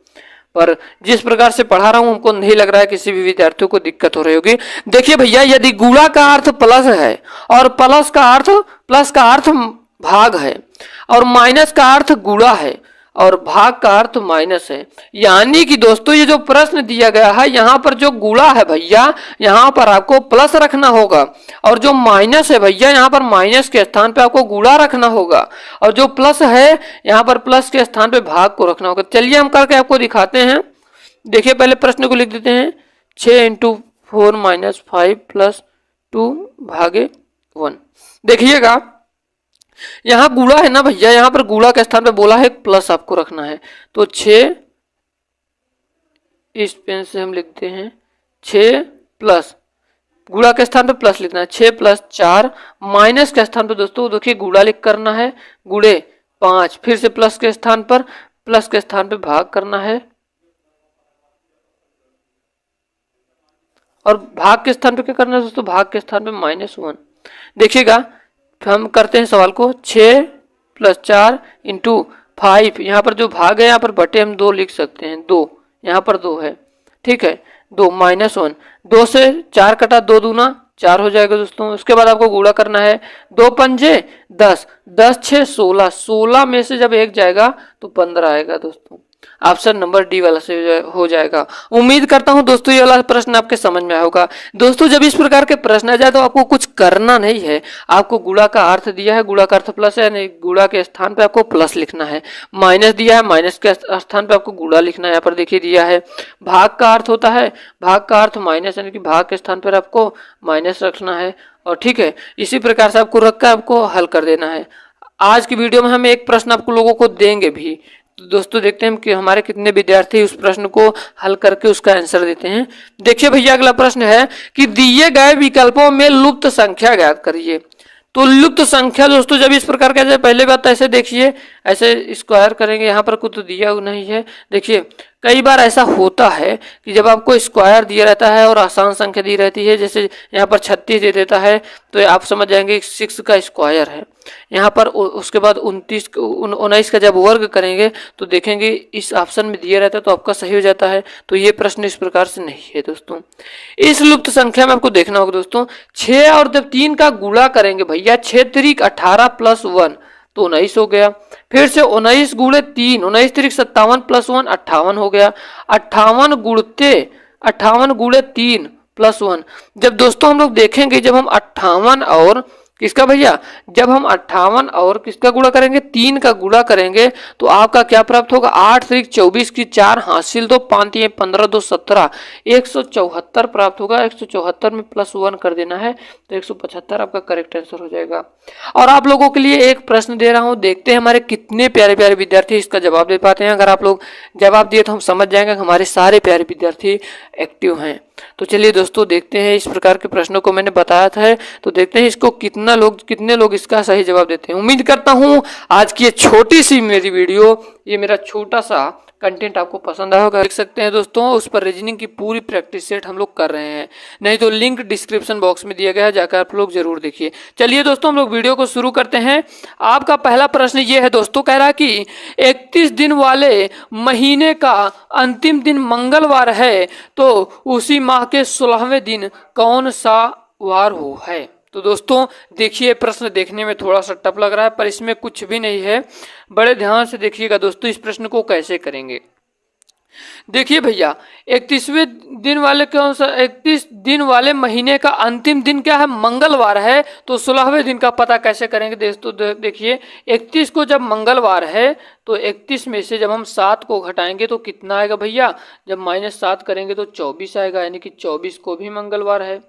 पर जिस प्रकार से पढ़ा रहा हूं हमको नहीं लग रहा है किसी भी विद्यार्थियों को दिक्कत हो रही होगी। देखिए भैया, यदि गुणा का अर्थ प्लस है और प्लस का अर्थ भाग है और माइनस का अर्थ गुणा है और भाग का अर्थ माइनस है, यानी कि दोस्तों ये जो प्रश्न दिया गया है यहाँ पर जो गुणा है भैया यहाँ पर आपको प्लस रखना होगा, और जो माइनस है भैया यहाँ पर माइनस के स्थान पे आपको गुणा रखना होगा, और जो प्लस है यहाँ पर प्लस के स्थान पे भाग को रखना होगा। चलिए हम करके आपको दिखाते हैं। देखिए पहले प्रश्न को लिख देते हैं, 6 × 4 - 5 + 2 भागे 1। देखिएगा यहां गुणा है ना भैया, यहां पर गुणा के स्थान पे बोला है प्लस आपको रखना है, तो 6, इस पेन से हम लिखते हैं 6 प्लस, गुणा के स्थान पे प्लस लिखना है, 6 + 4, माइनस के स्थान पे दोस्तों देखिए गुणा लिख करना है, गुणे 5, फिर से प्लस के स्थान पे भाग करना है, और भाग के स्थान पे क्या करना है दोस्तों, भाग के स्थान पे -1। देखिएगा हम करते हैं सवाल को, 6 + 4 × 5, यहाँ पर जो भाग है यहाँ पर बटे हम 2 लिख सकते हैं, 2 यहाँ पर 2 है, ठीक है, 2 -1, 2 से 4 कटा, 2 दूना 4 हो जाएगा दोस्तों। उसके बाद आपको गुणा करना है, 2 पंजे 10, 10 6 16, 16 में से जब 1 जाएगा तो 15 आएगा दोस्तों। ऑप्शन नंबर डी वाला से हो जाएगा। उम्मीद करता हूं दोस्तों ये वाला प्रश्न आपके समझ में आया होगा। दोस्तों जब इस प्रकार के प्रश्न आ जाए तो आपको कुछ करना नहीं है, आपको गुणा का अर्थ दिया है, गुणा का अर्थ प्लस है, नहीं गुणा के स्थान पे आपको प्लस लिखना है, माइनस दिया है, माइनस के स्थान पे आपको गुणा लिखना है, यहाँ पर देखिए दिया है, भाग का अर्थ होता है, भाग का अर्थ माइनस, यानी कि भाग के स्थान पर आपको माइनस रखना है, और ठीक है इसी प्रकार से आपको रख कर आपको हल कर देना है। आज की वीडियो में हम एक प्रश्न आपको लोगों को देंगे भी, तो दोस्तों देखते हैं कि हमारे कितने विद्यार्थी उस प्रश्न को हल करके उसका आंसर देते हैं। देखिए भैया अगला प्रश्न है कि दिए गए विकल्पों में लुप्त संख्या ज्ञात करिए। तो लुप्त संख्या दोस्तों जब इस प्रकार का जाए, पहले बात ऐसे देखिए, ऐसे स्क्वायर करेंगे, यहाँ पर कुछ तो दिया नहीं है। देखिए कई बार ऐसा होता है कि जब आपको स्क्वायर दिया रहता है और आसान संख्या दी रहती है, जैसे यहाँ पर 36 दे देता है तो आप समझ जाएंगे 6 का स्क्वायर है। यहाँ पर उसके बाद 19 का जब वर्ग करेंगे तो देखेंगे इस ऑप्शन में दिया रहता है तो आपका सही हो जाता है। तो ये प्रश्न इस प्रकार से नहीं है दोस्तों। इस लुप्त संख्या में आपको देखना होगा दोस्तों, 6 और जब 3 का गुणा करेंगे भैया, 6 × 18 + 1 तो 19 हो गया, फिर से 19 × 3, 19 × 3 = 57 + 1 58 हो गया, 58 × 3 + 1। जब दोस्तों हम लोग देखेंगे, जब हम 58 और किसका भैया, जब हम 58 और किसका गुणा करेंगे, 3 का गुणा करेंगे तो आपका क्या प्राप्त होगा, 8 × 3 = 24 की 4 हासिल 2 5 3 15 2 17 174 प्राप्त होगा। 174 में +1 कर देना है तो 175 आपका करेक्ट आंसर हो जाएगा। और आप लोगों के लिए एक प्रश्न दे रहा हूं, देखते हैं हमारे कितने प्यारे प्यारे विद्यार्थी इसका जवाब दे पाते हैं। अगर आप लोग जवाब दिए तो हम समझ जाएंगे कि हमारे सारे प्यारे विद्यार्थी एक्टिव हैं। तो चलिए दोस्तों देखते हैं, इस प्रकार के प्रश्नों को मैंने बताया था, तो देखते हैं इसको कितने लोग इसका सही जवाब देते हैं। उम्मीद करता हूं आज की ये छोटी सी मेरी वीडियो, ये मेरा छोटा सा कंटेंट आपको पसंद आया होगा। देख सकते हैं दोस्तों उस पर रीजनिंग की पूरी प्रैक्टिस सेट हम लोग कर रहे हैं, नहीं तो लिंक डिस्क्रिप्शन बॉक्स में दिया गया है, जाकर आप लोग जरूर देखिए। चलिए दोस्तों हम लोग वीडियो को शुरू करते हैं। आपका पहला प्रश्न ये है दोस्तों, कह रहा है कि 31 दिन वाले महीने का अंतिम दिन मंगलवार है तो उसी माह के 16वें दिन कौन सा वार हो है। तो दोस्तों देखिए प्रश्न देखने में थोड़ा सा टफ लग रहा है, पर इसमें कुछ भी नहीं है, बड़े ध्यान से देखिएगा दोस्तों इस प्रश्न को कैसे करेंगे। देखिए भैया, 31वें दिन वाले कौन सा 31 दिन वाले महीने का अंतिम दिन क्या है? मंगलवार है। तो 16वें दिन का पता कैसे करेंगे दोस्तों? देखिए 31 को जब मंगलवार है तो 31 में से जब हम 7 को घटाएंगे तो कितना आएगा भैया? जब -7 करेंगे तो 24 आएगा, यानी कि 24 को भी मंगलवार है।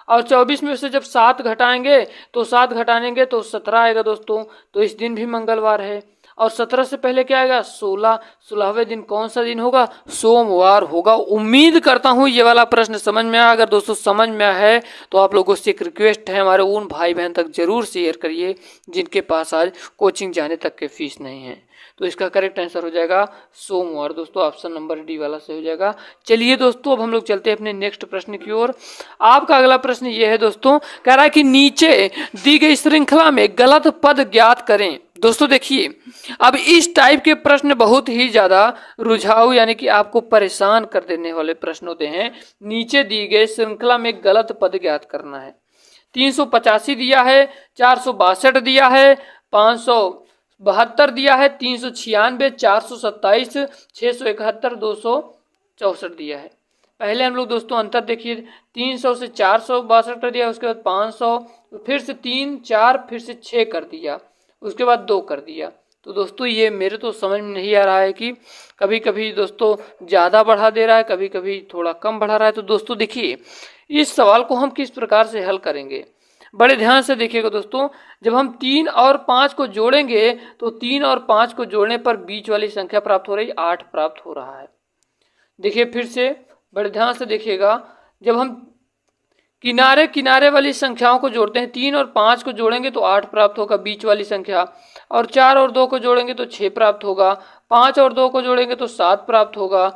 और 24 में से जब 7 घटाएंगे तो 7 घटाएंगे तो 17 आएगा दोस्तों, तो इस दिन भी मंगलवार है। और 17 से पहले क्या आएगा? 16। 16वें दिन कौन सा दिन होगा? सोमवार होगा। उम्मीद करता हूँ ये वाला प्रश्न समझ में आया। अगर दोस्तों समझ में आया है तो आप लोगों से एक रिक्वेस्ट है, हमारे उन भाई बहन तक जरूर शेयर करिए जिनके पास आज कोचिंग जाने तक के फीस नहीं है। तो इसका करेक्ट आंसर हो जाएगा सोमवार दोस्तों, ऑप्शन नंबर डी वाला से हो जाएगा। चलिए दोस्तों, अब हम लोग चलते हैं अपने नेक्स्ट प्रश्न की ओर। आपका अगला प्रश्न ये है दोस्तों, कह रहा है कि नीचे दी गई श्रृंखला में गलत पद ज्ञात करें। दोस्तों देखिए, अब इस टाइप के प्रश्न बहुत ही ज्यादा रुझाऊ यानी कि आपको परेशान कर देने वाले प्रश्न होते हैं। नीचे दी गई श्रृंखला में गलत पद ज्ञात करना है। 385 दिया है, 462 दिया है, 572 दिया है, 396, 427, 671, 264 दिया है। पहले हम लोग दोस्तों अंतर देखिए, 300 से 462 कर दिया, उसके बाद 500, फिर से 3, 4, फिर से 6 कर दिया, उसके बाद 2 कर दिया। तो दोस्तों ये मेरे तो समझ में नहीं आ रहा है कि कभी कभी दोस्तों ज़्यादा बढ़ा दे रहा है, कभी कभी थोड़ा कम बढ़ा रहा है। तो दोस्तों देखिए, इस सवाल को हम किस प्रकार से हल करेंगे, बड़े ध्यान से देखिएगा दोस्तों। जब हम 3 और 5 को जोड़ेंगे तो 3 और 5 को जोड़ने पर बीच वाली संख्या प्राप्त हो रही, 8 प्राप्त हो रहा है। देखिए फिर से बड़े ध्यान से देखिएगा, जब हम किनारे किनारे वाली संख्याओं को जोड़ते हैं, 3 और 5 को जोड़ेंगे तो 8 प्राप्त होगा बीच वाली संख्या, और 4 और 2 को जोड़ेंगे तो 6 प्राप्त होगा, 5 और 2 को जोड़ेंगे तो 7 प्राप्त होगा,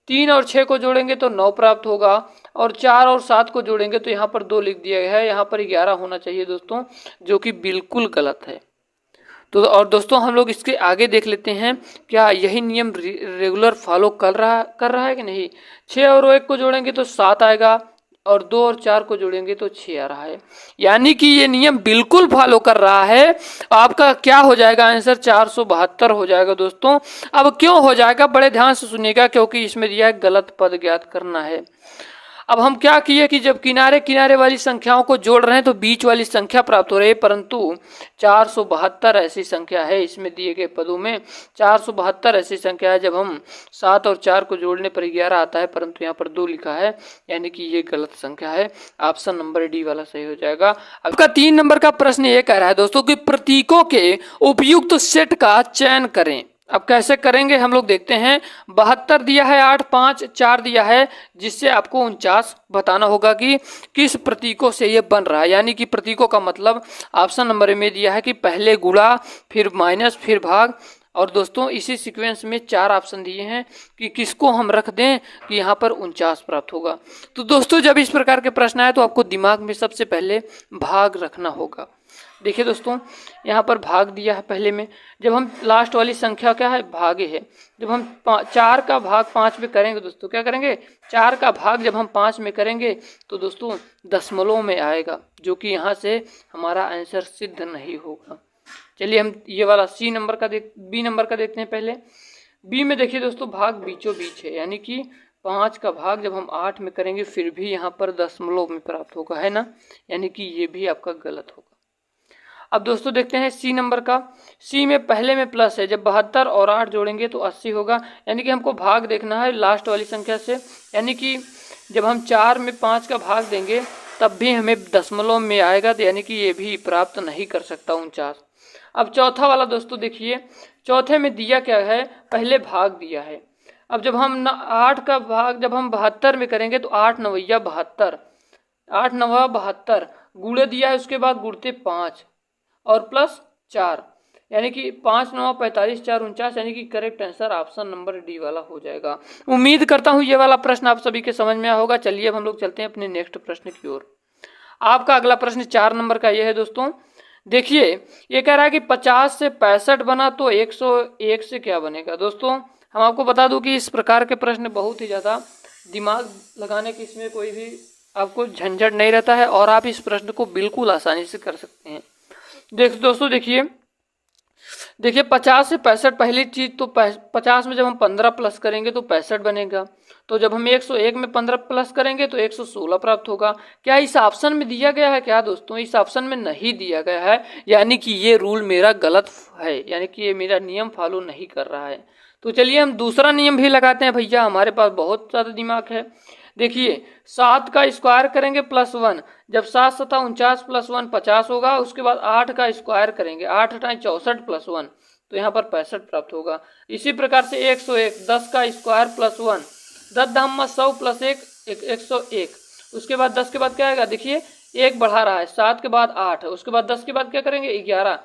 3 और 6 को जोड़ेंगे तो 9 प्राप्त होगा, और 4 और 7 को जोड़ेंगे तो यहाँ पर 2 लिख दिया गया है, यहाँ पर 11 होना चाहिए दोस्तों, जो कि बिल्कुल गलत है। तो और दोस्तों हम लोग इसके आगे देख लेते हैं, क्या यही नियम रेगुलर फॉलो कर रहा है कि नहीं। 6 और 1 को जोड़ेंगे तो 7 आएगा, और 2 और 4 को जोड़ेंगे तो 6 आ रहा है, यानी कि ये नियम बिल्कुल फॉलो कर रहा है। आपका क्या हो जाएगा आंसर? 472 हो जाएगा दोस्तों। अब क्यों हो जाएगा, बड़े ध्यान से सुनिएगा, क्योंकि इसमें दिया है गलत पद ज्ञात करना है। अब हम क्या किए कि जब किनारे किनारे वाली संख्याओं को जोड़ रहे हैं तो बीच वाली संख्या प्राप्त हो रही है, परंतु 472 ऐसी संख्या है इसमें दिए गए पदों में। 472 ऐसी संख्या है, जब हम 7 और 4 को जोड़ने पर 11 आता है, परंतु यहाँ पर 2 लिखा है, यानी कि ये गलत संख्या है। ऑप्शन नंबर डी वाला सही हो जाएगा। आपका 3 नंबर का प्रश्न ये कह रहा है दोस्तों कि प्रतीकों के उपयुक्त सेट का चयन करें। अब कैसे करेंगे हम लोग देखते हैं। 72 दिया है, 8, 5, 4 दिया है, जिससे आपको 49 बताना होगा कि किस प्रतीकों से ये बन रहा है। यानी कि प्रतीकों का मतलब ऑप्शन नंबर में दिया है कि पहले गुणा, फिर माइनस, फिर भाग। और दोस्तों इसी सीक्वेंस में 4 ऑप्शन दिए हैं कि किसको हम रख दें कि यहाँ पर 49 प्राप्त होगा। तो दोस्तों जब इस प्रकार के प्रश्न आए तो आपको दिमाग में सबसे पहले भाग रखना होगा। देखिए दोस्तों, यहाँ पर भाग दिया है पहले में, जब हम लास्ट वाली संख्या क्या है, भागे है। जब हम 4 का भाग 5 में करेंगे दोस्तों, क्या करेंगे, 4 का भाग जब हम 5 में करेंगे तो दोस्तों दशमलव में आएगा, जो कि यहाँ से हमारा आंसर सिद्ध नहीं होगा। चलिए हम ये वाला बी नंबर का देखते हैं पहले। बी में देखिए दोस्तों, भाग बीचों बीच है, यानी कि 5 का भाग जब हम 8 में करेंगे फिर भी यहाँ पर दशमलव में प्राप्त होगा, है ना, यानी कि ये भी आपका गलत होगा। अब दोस्तों देखते हैं सी नंबर का। सी में पहले में प्लस है, जब 72 और 8 जोड़ेंगे तो 80 होगा, यानी कि हमको भाग देखना है लास्ट वाली संख्या से, यानी कि जब हम 4 में 5 का भाग देंगे तब भी हमें दशमलव में आएगा, तो यानी कि ये भी प्राप्त नहीं कर सकता 49। अब चौथा वाला दोस्तों देखिए, चौथे में दिया क्या है, पहले भाग दिया है। अब जब हम 8 का भाग जब हम 72 में करेंगे तो 8 9 72, 8 9 72 गुणे दिया है, उसके बाद गुणते 5 और प्लस 4, यानी कि 5 9 45, 4 49, यानी कि correct answer option number D वाला हो जाएगा। उम्मीद करता हूँ ये वाला प्रश्न आप सभी के समझ में आया होगा। चलिए अब हम लोग चलते हैं अपने नेक्स्ट प्रश्न की ओर। आपका अगला प्रश्न 4 नंबर का ये है दोस्तों। देखिए ये कह रहा है कि 50 से 65 बना तो 101 से क्या बनेगा। दोस्तों हम आपको बता दूं कि इस प्रकार के प्रश्न बहुत ही ज़्यादा दिमाग लगाने की इसमें कोई भी आपको झंझट नहीं रहता है, और आप इस प्रश्न को बिल्कुल आसानी से कर सकते हैं। दोस्तों देखिए, देखिए 50 से 65 पहली चीज़ तो 50 में जब हम 15 प्लस करेंगे तो 65 बनेगा। तो जब हम 101 में 15 प्लस करेंगे तो 116 प्राप्त होगा। क्या इस ऑप्शन में दिया गया है क्या दोस्तों? इस ऑप्शन में नहीं दिया गया है, यानी कि ये रूल मेरा गलत है, यानी कि ये मेरा नियम फॉलो नहीं कर रहा है। तो चलिए हम दूसरा नियम भी लगाते हैं भैया, हमारे पास बहुत ज़्यादा दिमाग है। देखिए 7 का स्क्वायर करेंगे +1, जब 7 सता 49 प्लस 1 50 होगा। उसके बाद 8 का स्क्वायर करेंगे, 8 अठाई 64 प्लस 1, तो यहाँ पर 65 प्राप्त होगा। इसी प्रकार से 101, 10 का स्क्वायर +1, 10 धाम 100 प्लस 1 101। उसके बाद 10 के बाद क्या आएगा? देखिए 1 बढ़ा रहा है, 7 के बाद 8, उसके बाद 10 के बाद क्या करेंगे? 11,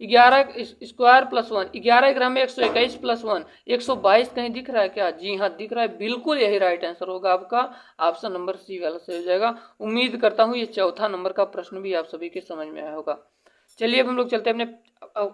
11 स्क्वायर +1, 11 ग्राम में 121 प्लस 1 122। कहीं दिख रहा है क्या? जी हाँ दिख रहा है, बिल्कुल यही राइट आंसर होगा आपका, ऑप्शन नंबर सी वाला सही हो जाएगा। उम्मीद करता हूँ ये चौथा नंबर का प्रश्न भी आप सभी के समझ में आया होगा। चलिए अब हम लोग चलते हैं अपने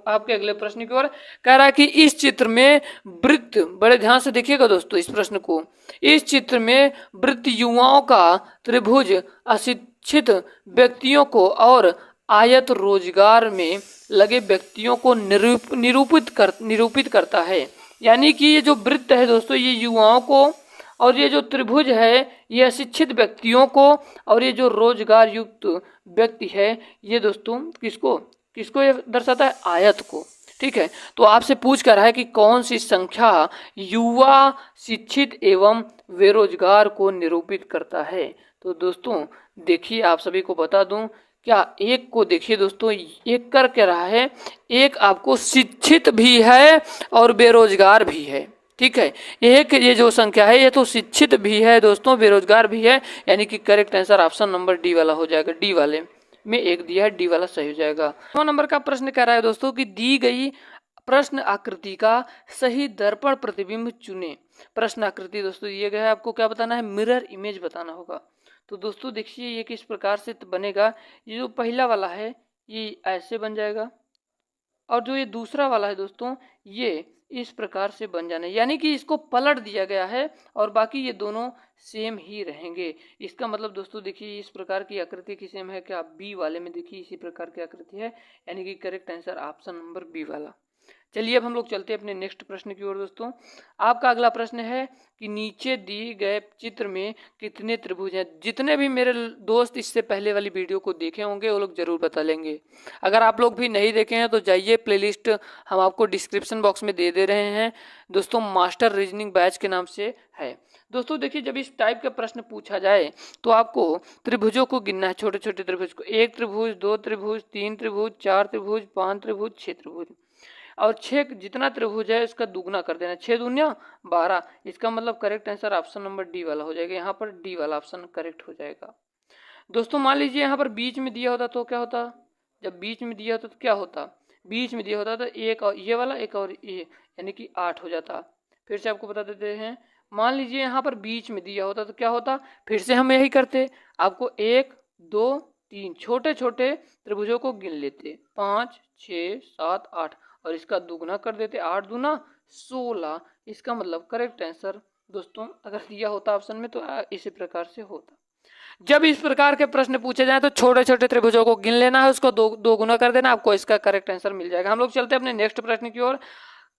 आपके अगले प्रश्न की ओर। कह रहा है कि इस चित्र में वृत्त, बड़े ध्यान से देखिएगा दोस्तों इस प्रश्न को, इस चित्र में वृत्त युवाओं का त्रिभुज अशिक्षित व्यक्तियों को और आयत रोजगार में लगे व्यक्तियों को निरूपित करता है। यानी कि ये जो वृत्त है दोस्तों, ये युवाओं को, और ये जो त्रिभुज है ये अशिक्षित व्यक्तियों को, और ये जो रोजगार युक्त व्यक्ति है ये दोस्तों किसको किसको ये दर्शाता है? आयत को। ठीक है, तो आपसे पूछ कर रहा है कि कौन सी संख्या युवा, शिक्षित एवं बेरोजगार को निरूपित करता है। तो दोस्तों देखिए आप सभी को बता दूं, क्या एक को देखिए दोस्तों, एक कर क्या रहा है, एक आपको शिक्षित भी है और बेरोजगार भी है। ठीक है, एक ये जो संख्या है ये तो शिक्षित भी है दोस्तों, बेरोजगार भी है, यानी कि correct answer option number D वाला हो जाएगा। डी वाले में एक दिया है, डी वाला सही हो जाएगा। 9 नंबर का प्रश्न कह रहा है दोस्तों कि दी गई प्रश्न आकृति का सही दर्पण प्रतिबिंब चुने। प्रश्न आकृति दोस्तों दिए गए है, आपको क्या बताना है? मिरर इमेज बताना होगा। तो दोस्तों देखिए ये किस प्रकार से बनेगा। ये जो पहला वाला है ये ऐसे बन जाएगा, और जो ये दूसरा वाला है दोस्तों ये इस प्रकार से बन जाना है, यानी कि इसको पलट दिया गया है और बाकी ये दोनों सेम ही रहेंगे। इसका मतलब दोस्तों देखिए इस प्रकार की आकृति की सेम है क्या? बी वाले में देखिए इसी प्रकार की आकृति है, यानी कि correct answer option number B वाला। चलिए अब हम लोग चलते हैं अपने नेक्स्ट प्रश्न की ओर दोस्तों। आपका अगला प्रश्न है कि नीचे दिए गए चित्र में कितने त्रिभुज हैं। जितने भी मेरे दोस्त इससे पहले वाली वीडियो को देखे होंगे वो लोग जरूर बता लेंगे। अगर आप लोग भी नहीं देखे हैं तो जाइए, प्लेलिस्ट हम आपको डिस्क्रिप्शन बॉक्स में दे रहे हैं दोस्तों, मास्टर रीजनिंग बैच के नाम से है। दोस्तों देखिए जब इस टाइप का प्रश्न पूछा जाए तो आपको त्रिभुजों को गिनना है, छोटे छोटे त्रिभुज को। 1 त्रिभुज, 2 त्रिभुज, 3 त्रिभुज, 4 त्रिभुज, 5 त्रिभुज, 6 त्रिभुज, और 6 जितना त्रिभुज है इसका दुगना कर देना, 6 दूनिया 12। इसका मतलब correct answer option number D वाला हो जाएगा। यहाँ पर डी वाला ऑप्शन करेक्ट हो जाएगा। दोस्तों मान लीजिए यहाँ पर बीच में दिया होता तो क्या होता? जब बीच में दिया होता तो क्या होता? बीच में दिया होता तो एक और ये वाला, एक और ये, यानी कि 8 हो जाता। फिर से आपको बता देते हैं, मान लीजिए यहाँ पर बीच में दिया होता तो क्या होता? फिर से हम यही करते, आपको 1 2 3 छोटे छोटे त्रिभुजों को गिन लेते, 5 6 7 8, और इसका दुगना कर देते, 8 दूना 16। इसका मतलब करेक्ट आंसर दोस्तों अगर दिया होता ऑप्शन में तो इसी प्रकार से होता। जब इस प्रकार के प्रश्न पूछे जाए तो छोटे छोटे त्रिभुजों को गिन लेना है, उसको दो गुना कर देना, आपको इसका करेक्ट आंसर मिल जाएगा। हम लोग चलते हैं अपने नेक्स्ट प्रश्न की ओर।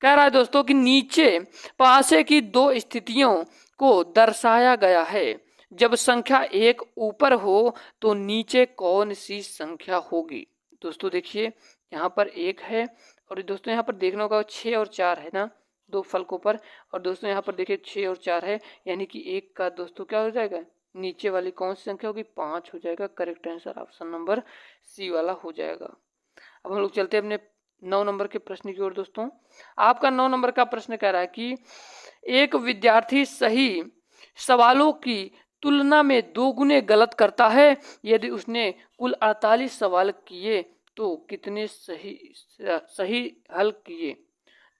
कह रहा है दोस्तों कि नीचे पासे की 2 स्थितियों को दर्शाया गया है। जब संख्या 1 ऊपर हो तो नीचे कौन सी संख्या होगी? दोस्तों देखिए यहाँ पर 1 है, और दोस्तों यहाँ पर देखना होगा 6 और 4 है ना, 2 फलकों पर, और दोस्तों यहाँ पर देखिए 6 और 4 है, यानी कि 1 का दोस्तों क्या हो जाएगा? नीचे वाली कौन सी संख्या होगी? 5 हो जाएगा। Correct answer option number C वाला हो जाएगा। अब हम लोग चलते हैं अपने 9 नंबर के प्रश्न की ओर दोस्तों। आपका 9 नंबर का प्रश्न कह रहा है कि एक विद्यार्थी सही सवालों की तुलना में 2 गुने गलत करता है। यदि उसने कुल 48 सवाल किए तो कितने सही हल किए?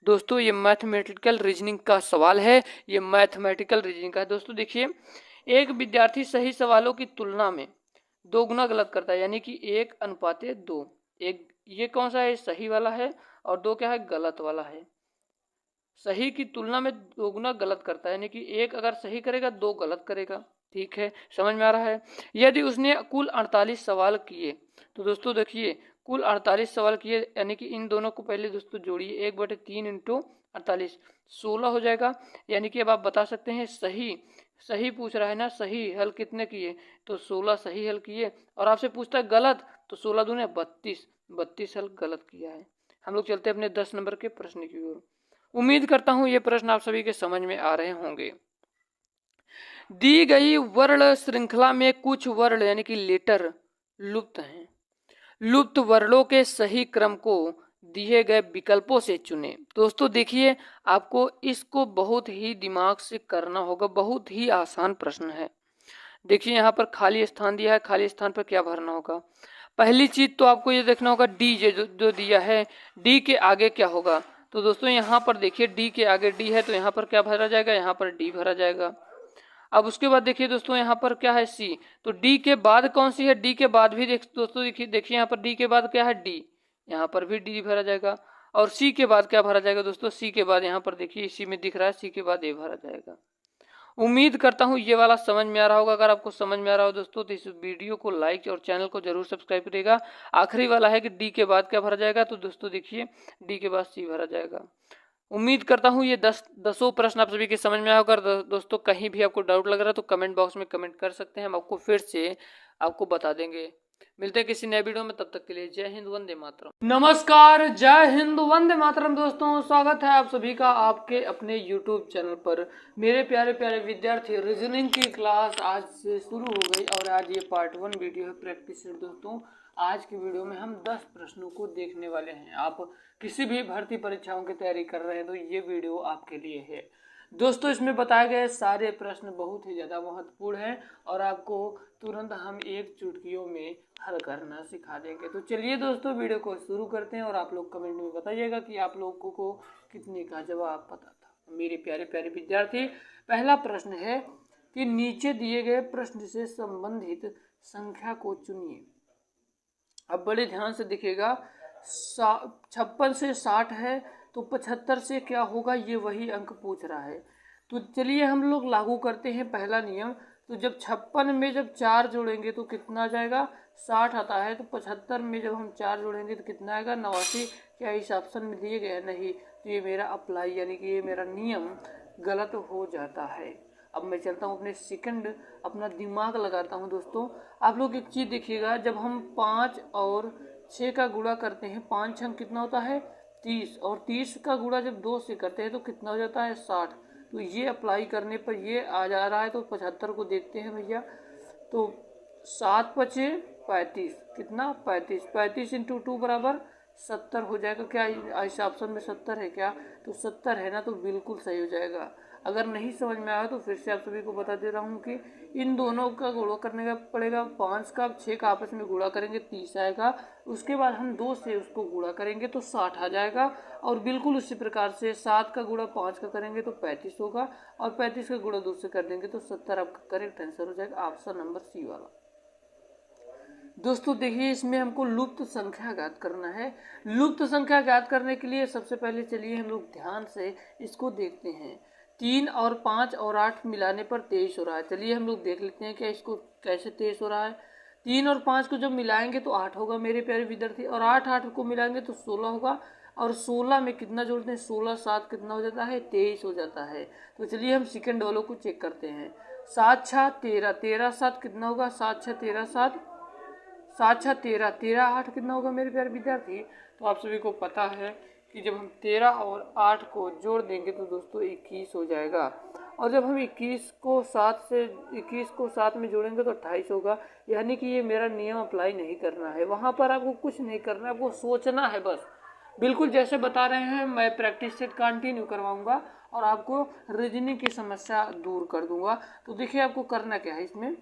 दोस्तों ये मैथमेटिकल रीजनिंग का सवाल है, ये मैथमेटिकल रीजनिंग का है। दोस्तों देखिए एक विद्यार्थी सही सवालों की तुलना में 2 गुना गलत करता है, यानी कि 1:2। एक ये कौन सा है? सही वाला है, और 2 क्या है? गलत वाला है। सही की तुलना में 2 गुना गलत करता है, यानी कि 1 अगर सही करेगा 2 गलत करेगा। ठीक है, समझ में आ रहा है। यदि उसने कुल 48 सवाल किए, तो दोस्तों देखिए कुल 48 सवाल किए, यानी कि इन दोनों को पहले दोस्तों जोड़िए, 1/3 इंटू 48 16 हो जाएगा। यानी कि अब आप बता सकते हैं सही सही पूछ रहा है ना, सही हल कितने किए, तो 16 सही हल किए। और आपसे पूछता है गलत, तो 16 दूने 32, 32 हल गलत किया है। हम लोग चलते हैं अपने 10 नंबर के प्रश्न की ओर। उम्मीद करता हूं ये प्रश्न आप सभी के समझ में आ रहे होंगे। दी गई वर्ण श्रृंखला में कुछ वर्ण यानी कि लेटर लुप्त हैं। लुप्त वर्णों के सही क्रम को दिए गए विकल्पों से चुने। दोस्तों देखिए, आपको इसको बहुत ही दिमाग से करना होगा, बहुत ही आसान प्रश्न है। देखिए यहाँ पर खाली स्थान दिया है, खाली स्थान पर क्या भरना होगा। पहली चीज तो आपको ये देखना होगा डी जो दिया है, डी के आगे क्या होगा। तो दोस्तों यहाँ पर देखिए डी के आगे डी है, तो यहाँ पर क्या भरा जाएगा, यहाँ पर डी भरा जाएगा। अब उसके बाद देखिए दोस्तों यहाँ पर क्या है सी, तो डी के बाद कौन सी है, डी के बाद भी दोस्तों देखिए यहाँ पर डी के बाद क्या है डी, यहाँ पर भी डी भरा जाएगा। और सी के बाद क्या भरा जाएगा दोस्तों, सी के बाद यहाँ पर देखिए इसी में दिख रहा है सी के बाद ए भरा जाएगा। उम्मीद करता हूँ ये वाला समझ में आ रहा होगा। अगर आपको समझ में आ रहा हो दोस्तों तो इस वीडियो को लाइक और चैनल को जरूर सब्सक्राइब करिएगा। आखिरी वाला है कि डी के बाद क्या भरा जाएगा, तो दोस्तों देखिए डी के बाद सी भरा जाएगा। उम्मीद करता हूँ ये 10 प्रश्न आप सभी के समझ में आया होगा। दोस्तों कहीं भी आपको डाउट लग रहा है तो कमेंट बॉक्स में कमेंट कर सकते हैं, हम आपको फिर से आपको बता देंगे। मिलते हैं किसी नए वीडियो में, तब तक के लिए जय हिंद वंदे मातरम। नमस्कार, जय हिंद वंदे मातरम। दोस्तों स्वागत है आप सभी का आपके अपने YouTube चैनल पर। मेरे प्यारे प्यारे विद्यार्थी, रीजनिंग की क्लास आज से शुरू हो गई और आज ये पार्ट 1 वीडियो है प्रैक्टिस सेट। दोस्तों आज की वीडियो में हम 10 प्रश्नों को देखने वाले हैं। आप किसी भी भर्ती परीक्षाओं की तैयारी कर रहे हैं तो ये वीडियो आपके लिए है। दोस्तों इसमें बताए गए सारे प्रश्न बहुत ही ज़्यादा महत्वपूर्ण हैं और आपको तुरंत हम एक चुटकियों में हल करना सिखा देंगे। तो चलिए दोस्तों वीडियो को शुरू करते हैं और आप लोग कमेंट में बताइएगा कि आप लोगों को कितने का जवाब पता था। मेरे प्यारे प्यारे विद्यार्थी, पहला प्रश्न है कि नीचे दिए गए प्रश्न से संबंधित संख्या को चुनिए। अब बड़े ध्यान से देखिएगा, 56 से 60 है तो 75 से क्या होगा, ये वही अंक पूछ रहा है। तो चलिए हम लोग लागू करते हैं पहला नियम। तो जब 56 में जब 4 जोड़ेंगे तो कितना आ जाएगा, 60 आता है। तो 75 में जब हम 4 जोड़ेंगे तो कितना आएगा, 89। क्या इस ऑप्शन में दिए गए, नहीं। तो ये मेरा अप्लाई यानी कि ये मेरा नियम गलत हो जाता है। अब मैं चलता हूँ अपने सेकंड, अपना दिमाग लगाता हूँ। दोस्तों आप लोग एक चीज़ देखिएगा, जब हम 5 और 6 का गुणा करते हैं, 5 छंग कितना होता है 30, और 30 का गुणा जब 2 से करते हैं तो कितना हो जाता है 60। तो ये अप्लाई करने पर ये आ जा रहा है। तो 75 को देखते हैं भैया, तो 7 पचे 35, कितना 35, 35 इंटू 2 बराबर 70 हो जाएगा। क्या इस ऑप्शन में 70 है क्या, तो 70 है ना, तो बिल्कुल सही हो जाएगा। अगर नहीं समझ में आया तो फिर से आप सभी को बता दे रहा हूँ कि इन दोनों का गुणा करने का पड़ेगा। 5 का 6 का आपस में गुणा करेंगे 30 आएगा। उसके बाद हम 2 से उसको गुणा करेंगे तो 60 आ जाएगा। और बिल्कुल उसी प्रकार से 7 का गुणा 5 का करेंगे तो 35 होगा, और 35 का गुणा 2 से कर देंगे तो 70 आपका करेक्ट आंसर हो जाएगा, ऑप्शन नंबर सी वाला। दोस्तों देखिए इसमें हमको लुप्त संख्या ज्ञात करना है। लुप्त संख्या ज्ञात करने के लिए सबसे पहले चलिए हम लोग ध्यान से इसको देखते हैं। 3 और 5 और 8 मिलाने पर 23 हो रहा है। चलिए हम लोग देख लेते हैं कि इसको कैसे 23 हो रहा है। 3 और 5 को जब मिलाएंगे तो 8 होगा मेरे प्यारे विद्यार्थी, और 8 को मिलाएंगे तो 16 होगा। और 16 में कितना जोड़ते हैं, 16 7 कितना हो जाता है 23 हो जाता है। तो चलिए हम सेकंड वालों को चेक करते हैं। 7 6 13, 13 7 कितना होगा, 7 6 13 7, 7 6 13, 13 8 कितना होगा मेरे प्यारे विद्यार्थी। तो आप सभी को पता है कि जब हम 13 और 8 को जोड़ देंगे तो दोस्तों 21 हो जाएगा। और जब हम 21 को 7 में जोड़ेंगे तो 28 होगा। यानी कि ये मेरा नियम अप्लाई नहीं करना है, वहाँ पर आपको कुछ नहीं करना है, आपको सोचना है बस। बिल्कुल जैसे बता रहे हैं, मैं प्रैक्टिस सेट कंटिन्यू करवाऊंगा और आपको रीजनिंग की समस्या दूर कर दूंगा। तो देखिए आपको करना क्या है इसमें,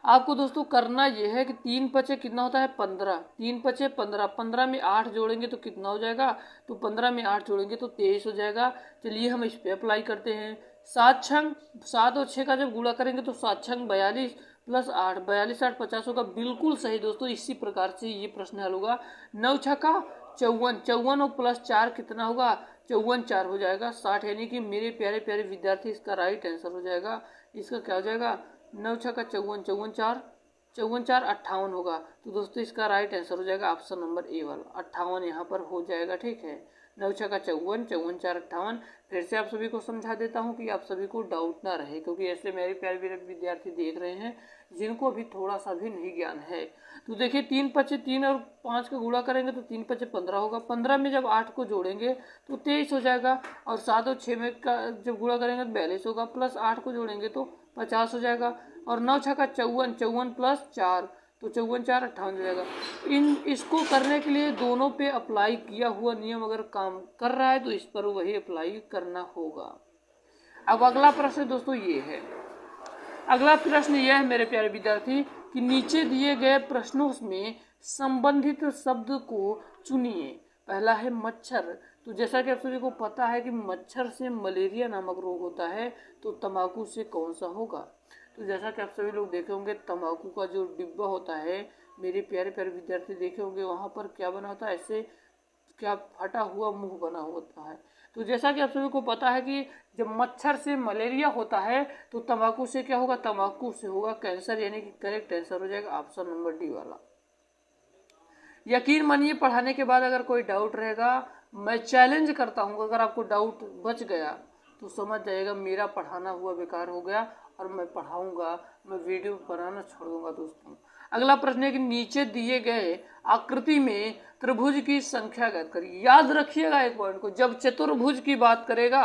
आपको दोस्तों करना यह है कि 3 पचे कितना होता है 15, 3 पचे 15, 15 में 8 जोड़ेंगे तो कितना हो जाएगा, तो 15 में 8 जोड़ेंगे तो 23 हो जाएगा। चलिए हम इस पे अप्लाई करते हैं। 7 छंग 7 और 6 का जब गुणा करेंगे तो 7 छंग 42 प्लस 8, 42 8 50 होगा। बिल्कुल सही दोस्तों, इसी प्रकार से ये प्रश्न हल होगा। 9 छक्का 54, 54 और प्लस 4 कितना होगा, 54 4 हो जाएगा 60। यानी कि मेरे प्यारे प्यारे विद्यार्थी इसका राइट आंसर हो जाएगा, इसका क्या हो जाएगा, 9 छक्का 54, 54 58 होगा। तो दोस्तों इसका राइट आंसर हो जाएगा ऑप्शन नंबर ए वाला 58 यहाँ पर हो जाएगा। ठीक है, 9 छक्का 54, 54 4 58। फिर से आप सभी को समझा देता हूँ कि आप सभी को डाउट ना रहे, क्योंकि ऐसे मेरे प्यारे प्यारे विद्यार्थी देख रहे हैं जिनको अभी थोड़ा सा भी नहीं ज्ञान है। तो देखिए 3 पचे 3 और 5 का गुणा करेंगे तो 3 पचे 15 होगा। 15 में जब 8 को जोड़ेंगे तो 23 हो जाएगा। और 7 और 6 में का जब गुणा करेंगे तो 42 होगा। प्लस 8 को जोड़ेंगे तो 50 हो जाएगा। और 9 छक्का 54, 54 प्लस 4 तो 54 4 58 हो जाएगा। इसको करने के लिए दोनों पे अप्लाई किया हुआ नियम अगर काम कर रहा है तो इस पर वही अप्लाई करना होगा। अब अगला प्रश्न दोस्तों ये है, अगला प्रश्न यह है मेरे प्यारे विद्यार्थी कि नीचे दिए गए प्रश्नों में संबंधित शब्द को चुनिए। पहला है मच्छर। तो जैसा कि आप सभी को पता है कि मच्छर से मलेरिया नामक रोग होता है, तो तंबाकू से कौन सा होगा। तो जैसा कि आप सभी लोग देखे होंगे तंबाकू का जो डिब्बा होता है, मेरे प्यारे प्यारे विद्यार्थी देखे होंगे, वहाँ पर क्या बना होता है, ऐसे क्या फटा हुआ मुंह बना होता है। तो जैसा कि आप सभी को पता है कि जब मच्छर से मलेरिया होता है तो तंबाकू से क्या होगा, तंबाकू से होगा कैंसर, यानी कि करेक्ट आंसर हो जाएगा ऑप्शन नंबर डी वाला। यकीन मानिए पढ़ाने के बाद अगर कोई डाउट रहेगा, मैं चैलेंज करता हूँ, अगर आपको डाउट बच गया तो समझ जाइएगा मेरा पढ़ाना हुआ बेकार हो गया और मैं पढ़ाऊंगा, मैं वीडियो बनाना छोड़ दूंगा। दोस्तों अगला प्रश्न है कि नीचे दिए गए आकृति में त्रिभुज की संख्या ज्ञात करिए। याद रखिएगा एक पॉइंट को, जब चतुर्भुज की बात करेगा,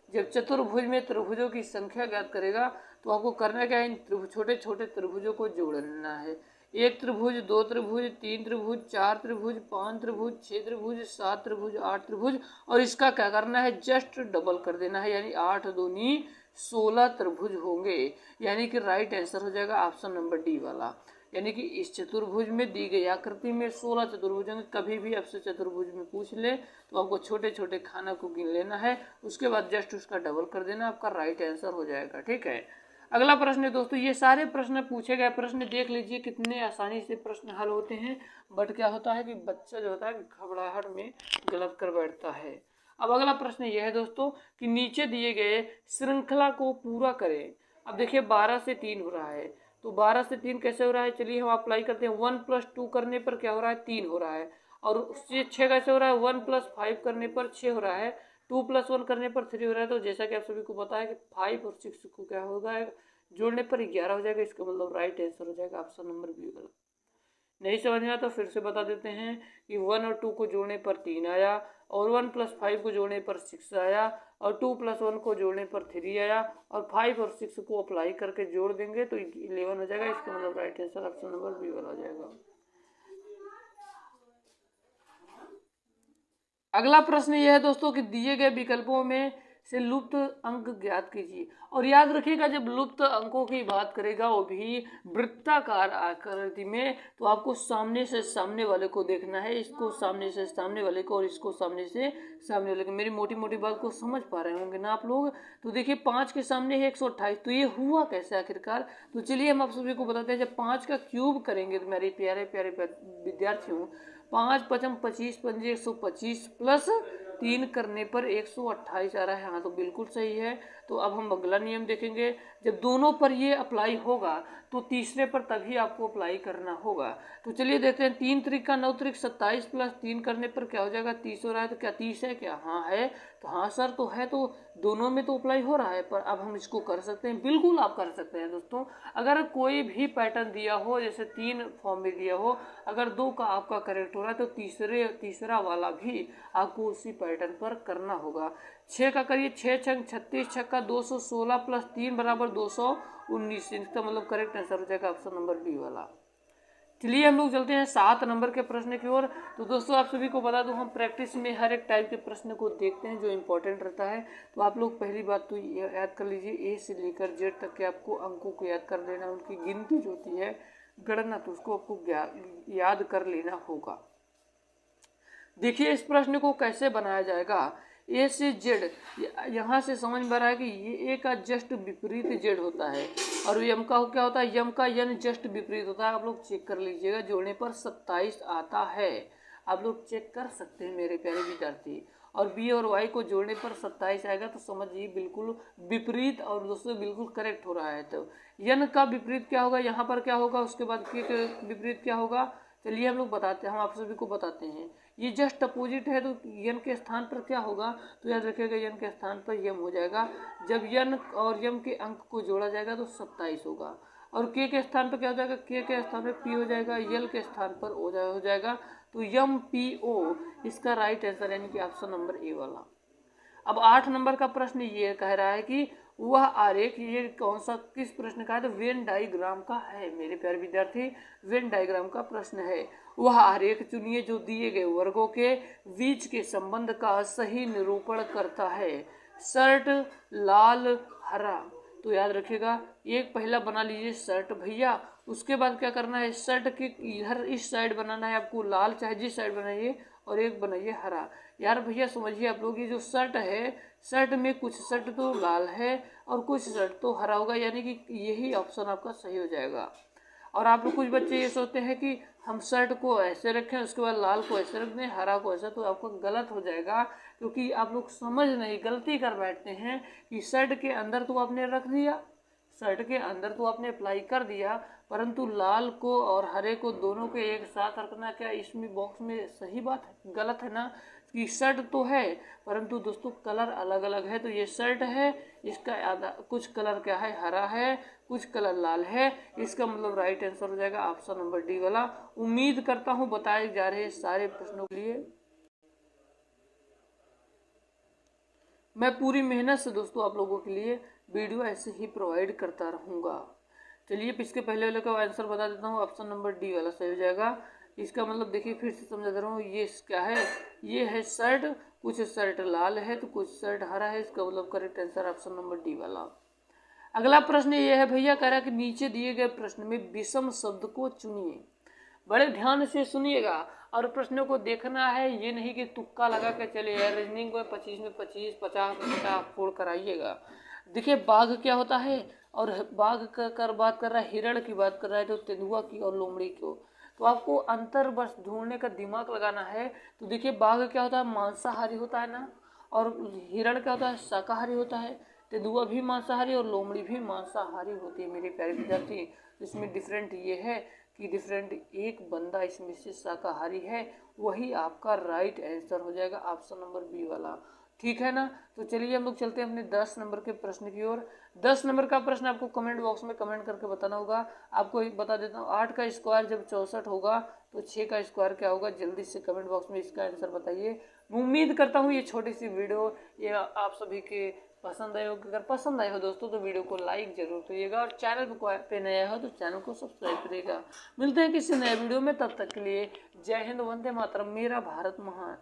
जब चतुर्भुज में त्रिभुजों की संख्या ज्ञात करेगा तो आपको करना क्या है, इन छोटे छोटे त्रिभुजों को जोड़ लेना है। 1 त्रिभुज, 2 त्रिभुज, 3 त्रिभुज, 4 त्रिभुज, 5 त्रिभुज, 6 त्रिभुज, 7 त्रिभुज, 8 त्रिभुज, और इसका क्या करना है, जस्ट डबल कर देना है, यानी 8 दूनी 16 त्रिभुज होंगे। यानी कि राइट आंसर हो जाएगा ऑप्शन नंबर डी वाला। यानी कि इस चतुर्भुज में दी गई आकृति में 16 चतुर्भुज होंगे। कभी भी आपसे चतुर्भुज में पूछ ले तो आपको छोटे छोटे खाना को गिन लेना है, उसके बाद जस्ट उसका डबल कर देना, आपका राइट आंसर हो जाएगा। ठीक है, अगला प्रश्न है दोस्तों, ये सारे प्रश्न पूछे गए प्रश्न देख लीजिए कितने आसानी से प्रश्न हल होते हैं, बट क्या होता है कि बच्चा जो होता है घबराहट में गलत कर बैठता है। अब अगला प्रश्न यह है दोस्तों कि नीचे दिए गए श्रृंखला को पूरा करें। अब देखिए 12 से 3 हो रहा है, तो 12 से 3 कैसे हो रहा है, चलिए हम अप्लाई करते हैं। 1 + 2 करने पर क्या हो रहा है, 3 हो रहा है। और उससे 6 कैसे हो रहा है, 1 + 5 करने पर 6 हो रहा है। 2 + 1 करने पर 3 हो रहा है। तो जैसा कि आप सभी को पता है कि 5 और 6 को क्या होगा, जोड़ने पर 11 हो जाएगा। इसका मतलब राइट आंसर हो जाएगा ऑप्शन नंबर बी वाला। नहीं समझ में आता तो फिर से बता देते हैं कि 1 और 2 को जोड़ने पर 3 आया, और 1 + 5 को जोड़ने पर 6 आया, और 2 + 1 को जोड़ने पर 3 आया, और 5 और 6 को अप्लाई करके जोड़ देंगे तो 11 हो जाएगा। इसका मतलब right answer option number B वाला हो जाएगा। अगला प्रश्न यह है दोस्तों कि दिए गए विकल्पों में से लुप्त अंक ज्ञात कीजिए। और याद रखिएगा जब लुप्त अंकों की बात करेगा वो भी वृत्ताकार आकृति में, तो आपको सामने से सामने वाले को देखना है, इसको सामने से सामने वाले को और इसको सामने से सामने वाले को। मेरी मोटी मोटी बात को समझ पा रहे होंगे ना आप लोग। तो देखिए 5 के सामने है 128, तो ये हुआ कैसे आखिरकार। तो चलिए हम आप सभी को बताते हैं, जब 5 का क्यूब करेंगे तो मेरे प्यारे प्यारे विद्यार्थियों, 5 × 5 = 25, 5 × 125 प्लस 3 करने पर 128 आ रहा है। हाँ तो बिल्कुल सही है। तो अब हम अगला नियम देखेंगे, जब दोनों पर ये अप्लाई होगा तो तीसरे पर तभी आपको अप्लाई करना होगा। तो चलिए देखते हैं, 3 × 3 = 9 × 27 प्लस 3 करने पर क्या हो जाएगा, 30 हो रहा है। तो क्या 30 है क्या, हाँ है। तो हाँ सर तो है, तो दोनों में तो अप्लाई हो रहा है। पर अब हम इसको कर सकते हैं, बिल्कुल आप कर सकते हैं दोस्तों। अगर कोई भी पैटर्न दिया हो, जैसे 3 फॉर्म में दिया हो, अगर 2 का आपका करेक्ट हो रहा है तो तीसरा वाला भी आपको उसी पैटर्न पर करना होगा। 6 का करिए, 6 × 36 छक्का 216 प्लस 3 = 219। इसका मतलब करेक्ट आंसर हो जाएगा ऑप्शन नंबर बी वाला। चलिए हम लोग चलते हैं 7 नंबर के प्रश्न की ओर। तो दोस्तों आप सभी को बता दूं, हम प्रैक्टिस में हर एक टाइप के प्रश्न को देखते हैं जो इंपॉर्टेंट रहता है। तो आप लोग पहली बात तो याद कर लीजिए, ए से लेकर जेड तक के आपको अंकों को याद कर लेना, उनकी गिनती जो होती है गणना, तो उसको आपको याद कर लेना होगा। देखिए इस प्रश्न को कैसे बनाया जाएगा। ए से जेड, यहाँ से समझ में आ रहा है कि ये ए का जस्ट विपरीत जेड होता है, और यम का क्या होता है, यम का यन जस्ट विपरीत होता है। आप लोग चेक कर लीजिएगा, जोड़ने पर 27 आता है। आप लोग चेक कर सकते हैं मेरे प्यारे विद्यार्थी। और बी और वाई को जोड़ने पर 27 आएगा, तो समझिए बिल्कुल विपरीत और दोस्तों बिल्कुल करेक्ट हो रहा है। तो यन का विपरीत क्या होगा, यहाँ पर क्या होगा, उसके बाद के विपरीत क्या होगा, चलिए हम लोग बताते हैं, हम आप सभी को बताते हैं। ये जस्ट अपोजिट है, तो यन के स्थान पर क्या होगा, तो याद रखिएगा यन के स्थान पर यम हो जाएगा। जब यन और यम के अंक को जोड़ा जाएगा तो 27 होगा। और के स्थान पर क्या हो जाएगा, के स्थान पर पी हो जाएगा, यल के स्थान पर हो जाएगा। तो यम पी ओ इसका राइट आंसर यानी कि ऑप्शन नंबर ए वाला। अब 8 नंबर का प्रश्न ये कह रहा है कि वह आरेख, ये कौन सा किस प्रश्न का है, तो वेन डायग्राम का है मेरे प्यारे विद्यार्थी, वेन डायग्राम का प्रश्न है। वह आरेख चुनिए जो दिए गए वर्गों के बीच के संबंध का सही निरूपण करता है। शर्ट लाल हरा, तो याद रखिएगा एक पहला बना लीजिए शर्ट भैया, उसके बाद क्या करना है, शर्ट के इधर इस साइड बनाना है आपको लाल, चाहे जिस साइड बनाइए, और एक बनाइए हरा। यार भैया समझिए आप लोग, ये जो शर्ट है, शर्ट में कुछ शर्ट तो लाल है और कुछ शर्ट तो हरा होगा, यानी कि यही ऑप्शन आपका सही हो जाएगा। और आप लोग कुछ बच्चे ये सोचते हैं कि हम शर्ट को ऐसे रखें, उसके बाद लाल को ऐसे रख दें, हरा को ऐसा, तो आपको गलत हो जाएगा, क्योंकि आप लोग समझ नहीं, गलती कर बैठते हैं कि शर्ट के अंदर तो आपने रख दिया, शर्ट के अंदर तो आपने अप्लाई कर दिया, परंतु लाल को और हरे को दोनों के एक साथ रखना क्या इसमें बॉक्स में सही बात है, गलत है ना, कि शर्ट तो है परंतु दोस्तों कलर अलग अलग है। तो ये शर्ट है, इसका आधा कुछ कलर क्या है, हरा है, कुछ कलर लाल है, इसका मतलब राइट आंसर हो जाएगा ऑप्शन नंबर डी वाला। उम्मीद करता हूँ बताए जा रहे सारे प्रश्नों के लिए मैं पूरी मेहनत से दोस्तों आप लोगों के लिए वीडियो ऐसे ही प्रोवाइड करता रहूँगा। चलिए इसके पहले वाले का आंसर बता देता हूँ, ऑप्शन नंबर डी वाला सही हो जाएगा। इसका मतलब देखिए फिर से समझा दे रहा हूँ, ये क्या है, ये है शर्ट, कुछ शर्ट लाल है तो कुछ शर्ट हरा है, इसका मतलब correct answer option number D वाला। अगला प्रश्न ये है भैया, कह रहा है कि नीचे दिए गए प्रश्न में विषम शब्द को चुनिए। बड़े ध्यान से सुनिएगा और प्रश्नों को देखना है, ये नहीं कि तुक्का लगा के चले यार, रीजनिंग को 25 में 25, 50 में 50 फोड़ कराइएगा। देखिए बाघ क्या होता है, और बाघ कर बात कर रहा है, हिरण की बात कर रहा है, तो तेंदुआ की और लोमड़ी को, तो आपको अंतर बस ढूंढने का दिमाग लगाना है। तो देखिए बाघ क्या होता है, मांसाहारी होता है ना, और हिरण क्या होता है, शाकाहारी होता है, तेंदुआ भी मांसाहारी और लोमड़ी भी मांसाहारी होती है मेरे प्यारे विद्यार्थी। इसमें डिफरेंट ये है कि डिफरेंट एक बंदा इसमें से शाकाहारी है, वही आपका राइट आंसर हो जाएगा ऑप्शन नंबर बी वाला, ठीक है ना। तो चलिए हम लोग चलते हैं अपने 10 नंबर के प्रश्न की ओर। 10 नंबर का प्रश्न आपको कमेंट बॉक्स में कमेंट करके बताना होगा। आपको बता देता हूँ, 8 का स्क्वायर जब 64 होगा तो 6 का स्क्वायर क्या होगा, जल्दी से कमेंट बॉक्स में इसका आंसर बताइए। उम्मीद करता हूँ ये छोटी सी वीडियो ये आप सभी के पसंद आए हो। अगर पसंद आए हो दोस्तों तो वीडियो को लाइक जरूर करिएगा, और चैनल पे नया हो तो चैनल को सब्सक्राइब करिएगा। मिलते हैं किसी नए वीडियो में, तब तक के लिए जय हिंद, वंदे मातरम, मेरा भारत महान।